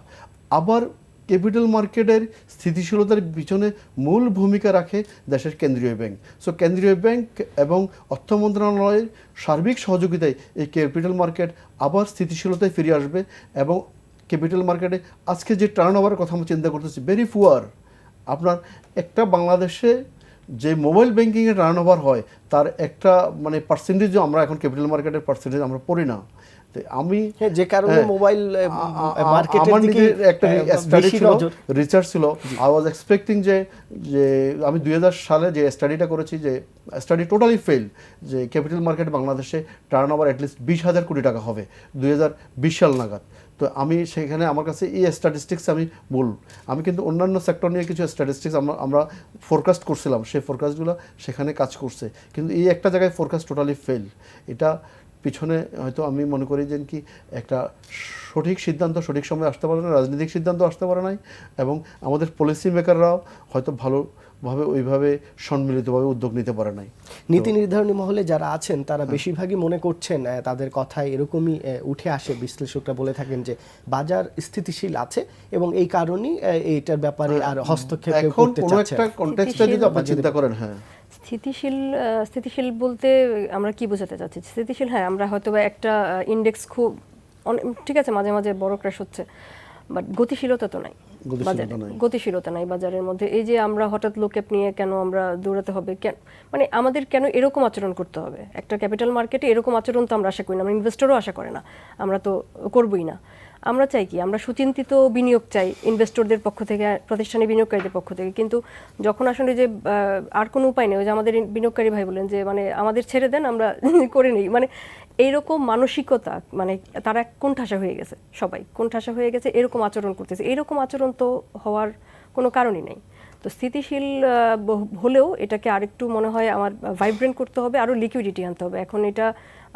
আবার ক্যাপিটাল মার্কেটের স্থিতিশীলতার পিছনে মূল ভূমিকা রাখে দেশের কেন্দ্রীয় ব্যাংক। সো কেন্দ্রীয় ব্যাংক এবং অর্থ মন্ত্রণালয়ের সার্বিক সহযোগিতায় এই ক্যাপিটাল মার্কেট আবার স্থিতিশীলতায় ফিরে আসবে। এবং ক্যাপিটাল মার্কেটে আজকে যে টার্ন ওভারের কথা আমরা চিন্তা করতেছি ভেরি পুয়ার। আপনার একটা বাংলাদেশে যে মোবাইল ব্যাংকিংয়ে টার্ন ওভার হয় তার একটা মানে পার্সেন্টেজও আমরা এখন ক্যাপিটাল মার্কেটের পার্সেন্টেজ আমরা পড়ি না। তো আমি হ্যাঁ, যে কারণে মোবাইল মার্কেটের আমার দিকে নিজের একটা স্টাডি বেশি ছিল, নজর। রিসার্চ ছিল। আই ওয়াজ এক্সপেক্টিং যে আমি 2000 সালে যে স্টাডিটা করেছি, যে স্টাডি টোটালি ফেল, যে ক্যাপিটাল মার্কেট বাংলাদেশে টার্ন ওভার অ্যাটলিস্ট 20,000 কোটি টাকা হবে 2020 সাল নাগাদ। তো আমি সেখানে আমার কাছে এই স্ট্যাটিস্টিক্স আমি কিন্তু অন্যান্য সেক্টর নিয়ে কিছু স্ট্যাটিস্টিক্স আমরা ফোরকাস্ট করছিলাম, সেই ফোরকাস্টগুলো সেখানে কাজ করছে, কিন্তু এই একটা জায়গায় ফোরকাস্ট টোটালি ফেল। এটা পিছনে হয়তো আমি মনে করি যে কি একটা সঠিক সিদ্ধান্ত সঠিক সময় আসতে পারে না, রাজনৈতিক সিদ্ধান্ত আসতে পারে নাই, এবং আমাদের পলিসি মেকাররাও হয়তো ভালোভাবে ওইভাবে সম্মিলিতভাবে উদ্যোগ নিতে পারে নাই। নীতি নির্ধারণী মহলে যারা আছেন তারা বেশিরভাগই মনে করছেন, তাদের কথায় এরকমই উঠে আসে, বিশ্লেষকরা বলে থাকেন যে বাজার স্থিতিশীল আছে এবং এই কারণেই এইটার ব্যাপারে আর হস্তক্ষেপ কেউ এখন করতে কোনো চাচ্ছে একটা না। কনটেক্সটে যদি আপনি চিন্তা করেন, হ্যাঁ স্থিতিশীল বলতে আমরা কি বোঝাতে চাচ্ছি? স্থিতিশীল, হ্যাঁ, আমরা হয়তো বা একটা ইন্ডেক্স খুব ঠিক আছে, মাঝে মাঝে বড় ক্র্যাশ হচ্ছে, বাট গতিশীলতা তো নাই বাজারে, গতিশীলতা নাই বাজারের মধ্যে। এই যে আমরা হঠাৎ লো ক্যাপ নিয়ে কেন আমরা দৌড়াতে হবে, মানে আমাদের কেন এরকম আচরণ করতে হবে? একটা ক্যাপিটাল মার্কেটে এরকম আচরণ তো আমরা আশা করি না, আমরা ইনভেস্টরও আশা করে না, আমরা তো করবই না। আমরা চাই কি, আমরা সুচিন্তিত বিনিয়োগ চাই ইনভেস্টরদের পক্ষ থেকে, প্রতিষ্ঠানে বিনিয়োগকারীদের পক্ষ থেকে। কিন্তু যখন আসলে যে আর কোনো উপায় নেই, ওই যে আমাদের বিনিয়োগকারী ভাই বলেন যে মানে আমাদের ছেড়ে দেন, আমরা করে নেই, মানে এইরকম মানসিকতা, মানে তারা কোণঠাসা হয়ে গেছে, সবাই কোণঠাসা হয়ে গেছে, এরকম আচরণ করতেছে। এরকম আচরণ তো হওয়ার কোনো কারণই নেই। তো স্থিতিশীল হলেও এটাকে আরেকটু মনে হয় আমার ভাইব্রেন্ট করতে হবে, আরও লিকুইডিটি আনতে হবে। এখন এটা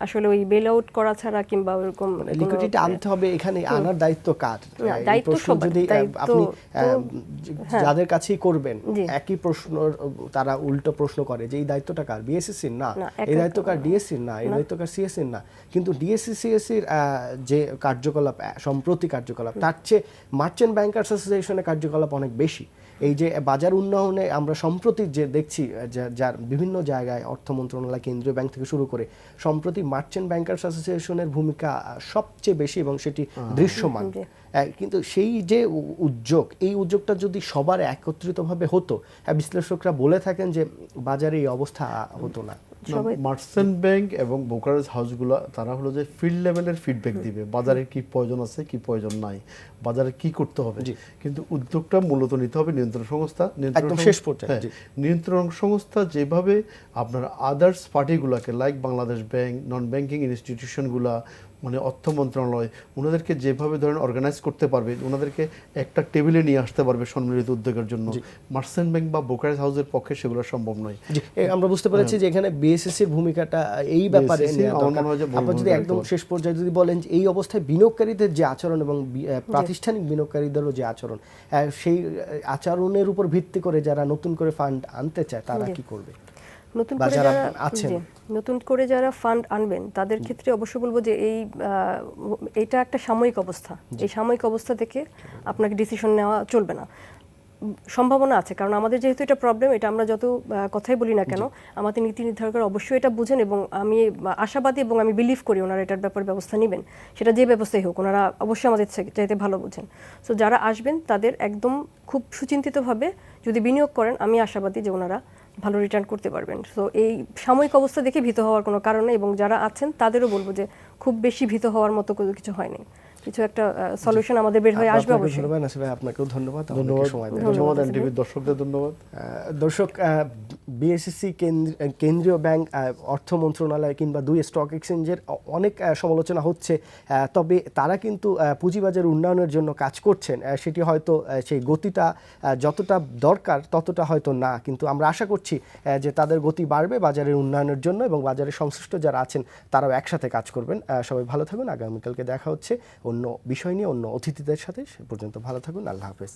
আসলে ওই বেল আউট করা ছাড়া কিংবা ওরকম লিকুইডিটি আনতে হবে, এখানে আনার দায়িত্ব কার? দায়িত্ব সবার, যদি আপনি যাদের কাছেই করবেন একই প্রশ্ন তারা উল্টো প্রশ্ন করে যে এই দায়িত্বটা কার? বিএসসির না, এই দায়িত্ব কার? ডিএসসির না, এই দায়িত্ব কার? সিএসসির না। কিন্তু ডিএসসি সিএসসির যে কার্যকলাপ, সম্প্রতি কার্যকলাপ, তার চেয়ে মার্চেন্ট ব্যাংকার্স অ্যাসোসিয়েশনের কার্যকলাপ অনেক বেশি। এই যে বাজার উন্নয়নে আমরা সম্প্রতি যে দেখছি, যার বিভিন্ন জায়গায় অর্থ মন্ত্রণালয়, কেন্দ্রীয় ব্যাংক থেকে শুরু করে সম্প্রতি মার্চেন্ট ব্যাংকার্স অ্যাসোসিয়েশনের ভূমিকা সবচেয়ে বেশি এবং সেটি দৃশ্যমান। কিন্তু সেই যে উদ্যোগ, এই উদ্যোগটা যদি সবার একত্রিতভাবে হতো, বিশ্লেষকরা বলে থাকেন যে বাজারে এই অবস্থা হতো না। মার্চেন্ট ব্যাংক এবং ব্রোকারেজ হাউসগুলো তারা হলো যে ফিল্ড লেভেলের ফিডব্যাক দিবে, বাজারে কি প্রয়োজন আছে, কি প্রয়োজন নাই, বাজারে কি করতে হবে। কিন্তু উদ্যোগটা মূলত নিতে হবে নিয়ন্ত্রণ সংস্থা। একদম শেষ পর্যায়ে নিয়ন্ত্রণ সংস্থা যেভাবে আপনার আদার্স পার্টিগুলোকে like Bangladesh bank, non banking ইনস্টিটিউশনগুলা, মানে অর্থ মন্ত্রণালয়, ওনাদেরকে যেভাবে ধরেন অর্গানাইজ করতে পারবে, ওনাদেরকে একটা টেবিলে নিয়ে আসতে পারবে সম্মিলিত উদ্যোগের জন্য, মার্চেন্ট ব্যাংক বা ব্রোকারেজ হাউসের পক্ষে সেগুলো সম্ভব নয়। আমরা বুঝতে পেরেছি যে এখানে বিএসএসির ভূমিকাটা এই ব্যাপারে। আপনারা যদি একদম শেষ পর্যায়ে যদি বলেন যে এই অবস্থায় বিনিয়োগকারীদের যে আচরণ এবং প্রাতিষ্ঠানিক বিনিয়োগকারীদেরও যে আচরণ, সেই আচরণের উপর ভিত্তি করে যারা নতুন করে ফান্ড আনতে চায় তারা কি করবে? নতুন করে যারা ফান্ড আনবেন তাদের ক্ষেত্রে অবশ্যই বলবো যে এইটা একটা সাময়িক অবস্থা। এই সাময়িক অবস্থা থেকে আপনাকে ডিসিশন নেওয়া চলবে না। সম্ভাবনা আছে, কারণ আমাদের যেহেতু এটা প্রবলেম, এটা আমরা যত কথাই বলি না কেন, আমাদের নীতি নির্ধারকরা অবশ্যই এটা বুঝেন এবং আমি আশাবাদী এবং আমি বিলিভ করি ওনারা এটার ব্যাপারে ব্যবস্থা নেবেন। সেটা যে ব্যবস্থাই হোক, ওনারা অবশ্যই আমাদের চাইতে ভালো বুঝেন। সো যারা আসবেন তাদের একদম খুব সুচিন্তিতভাবে যদি বিনিয়োগ করেন, আমি আশাবাদী যে ওনারা ভালো রিটার্ন করতে পারবেন। সো এই সাময়িক অবস্থা দেখে ভীত হওয়ার কোনো কারণ নেই, এবং যারা আছেন তাদেরও বলবো যে খুব বেশি ভীত হওয়ার মতো কিছু হয়নি, কিছু একটা সলিউশন আমাদের বের হয়ে আসবে অবশ্যই। ধন্যবাদ নাসির ভাই, আপনাকেও ধন্যবাদ। ধন্যবাদ এনটিভির দর্শকদের ধন্যবাদ। দর্শক, বিএসসি, কেন্দ্রীয় ব্যাংক, অর্থ মন্ত্রণালয় কিংবা দুই স্টক এক্সচেঞ্জের অনেক সমালোচনা হচ্ছে, তবে তারা কিন্তু পুঁজিবাজার উন্নয়নের জন্য কাজ করছেন। সেটি হয়তো সেই গতিটা যতটা দরকার ততটা হয়তো না, কিন্তু আমরা আশা করছি যে তাদের গতি বাড়বে বাজারের উন্নয়নের জন্য, এবং বাজারের সংশ্লিষ্ট যারা আছেন তারাও একসাথে কাজ করবেন। সবাই ভালো থাকুন। আগামীকালকে দেখা হচ্ছে অন্য বিষয় নিয়ে, অন্য অতিথিদের সাথে। সে পর্যন্ত ভালো থাকুন। আল্লাহ হাফেজ।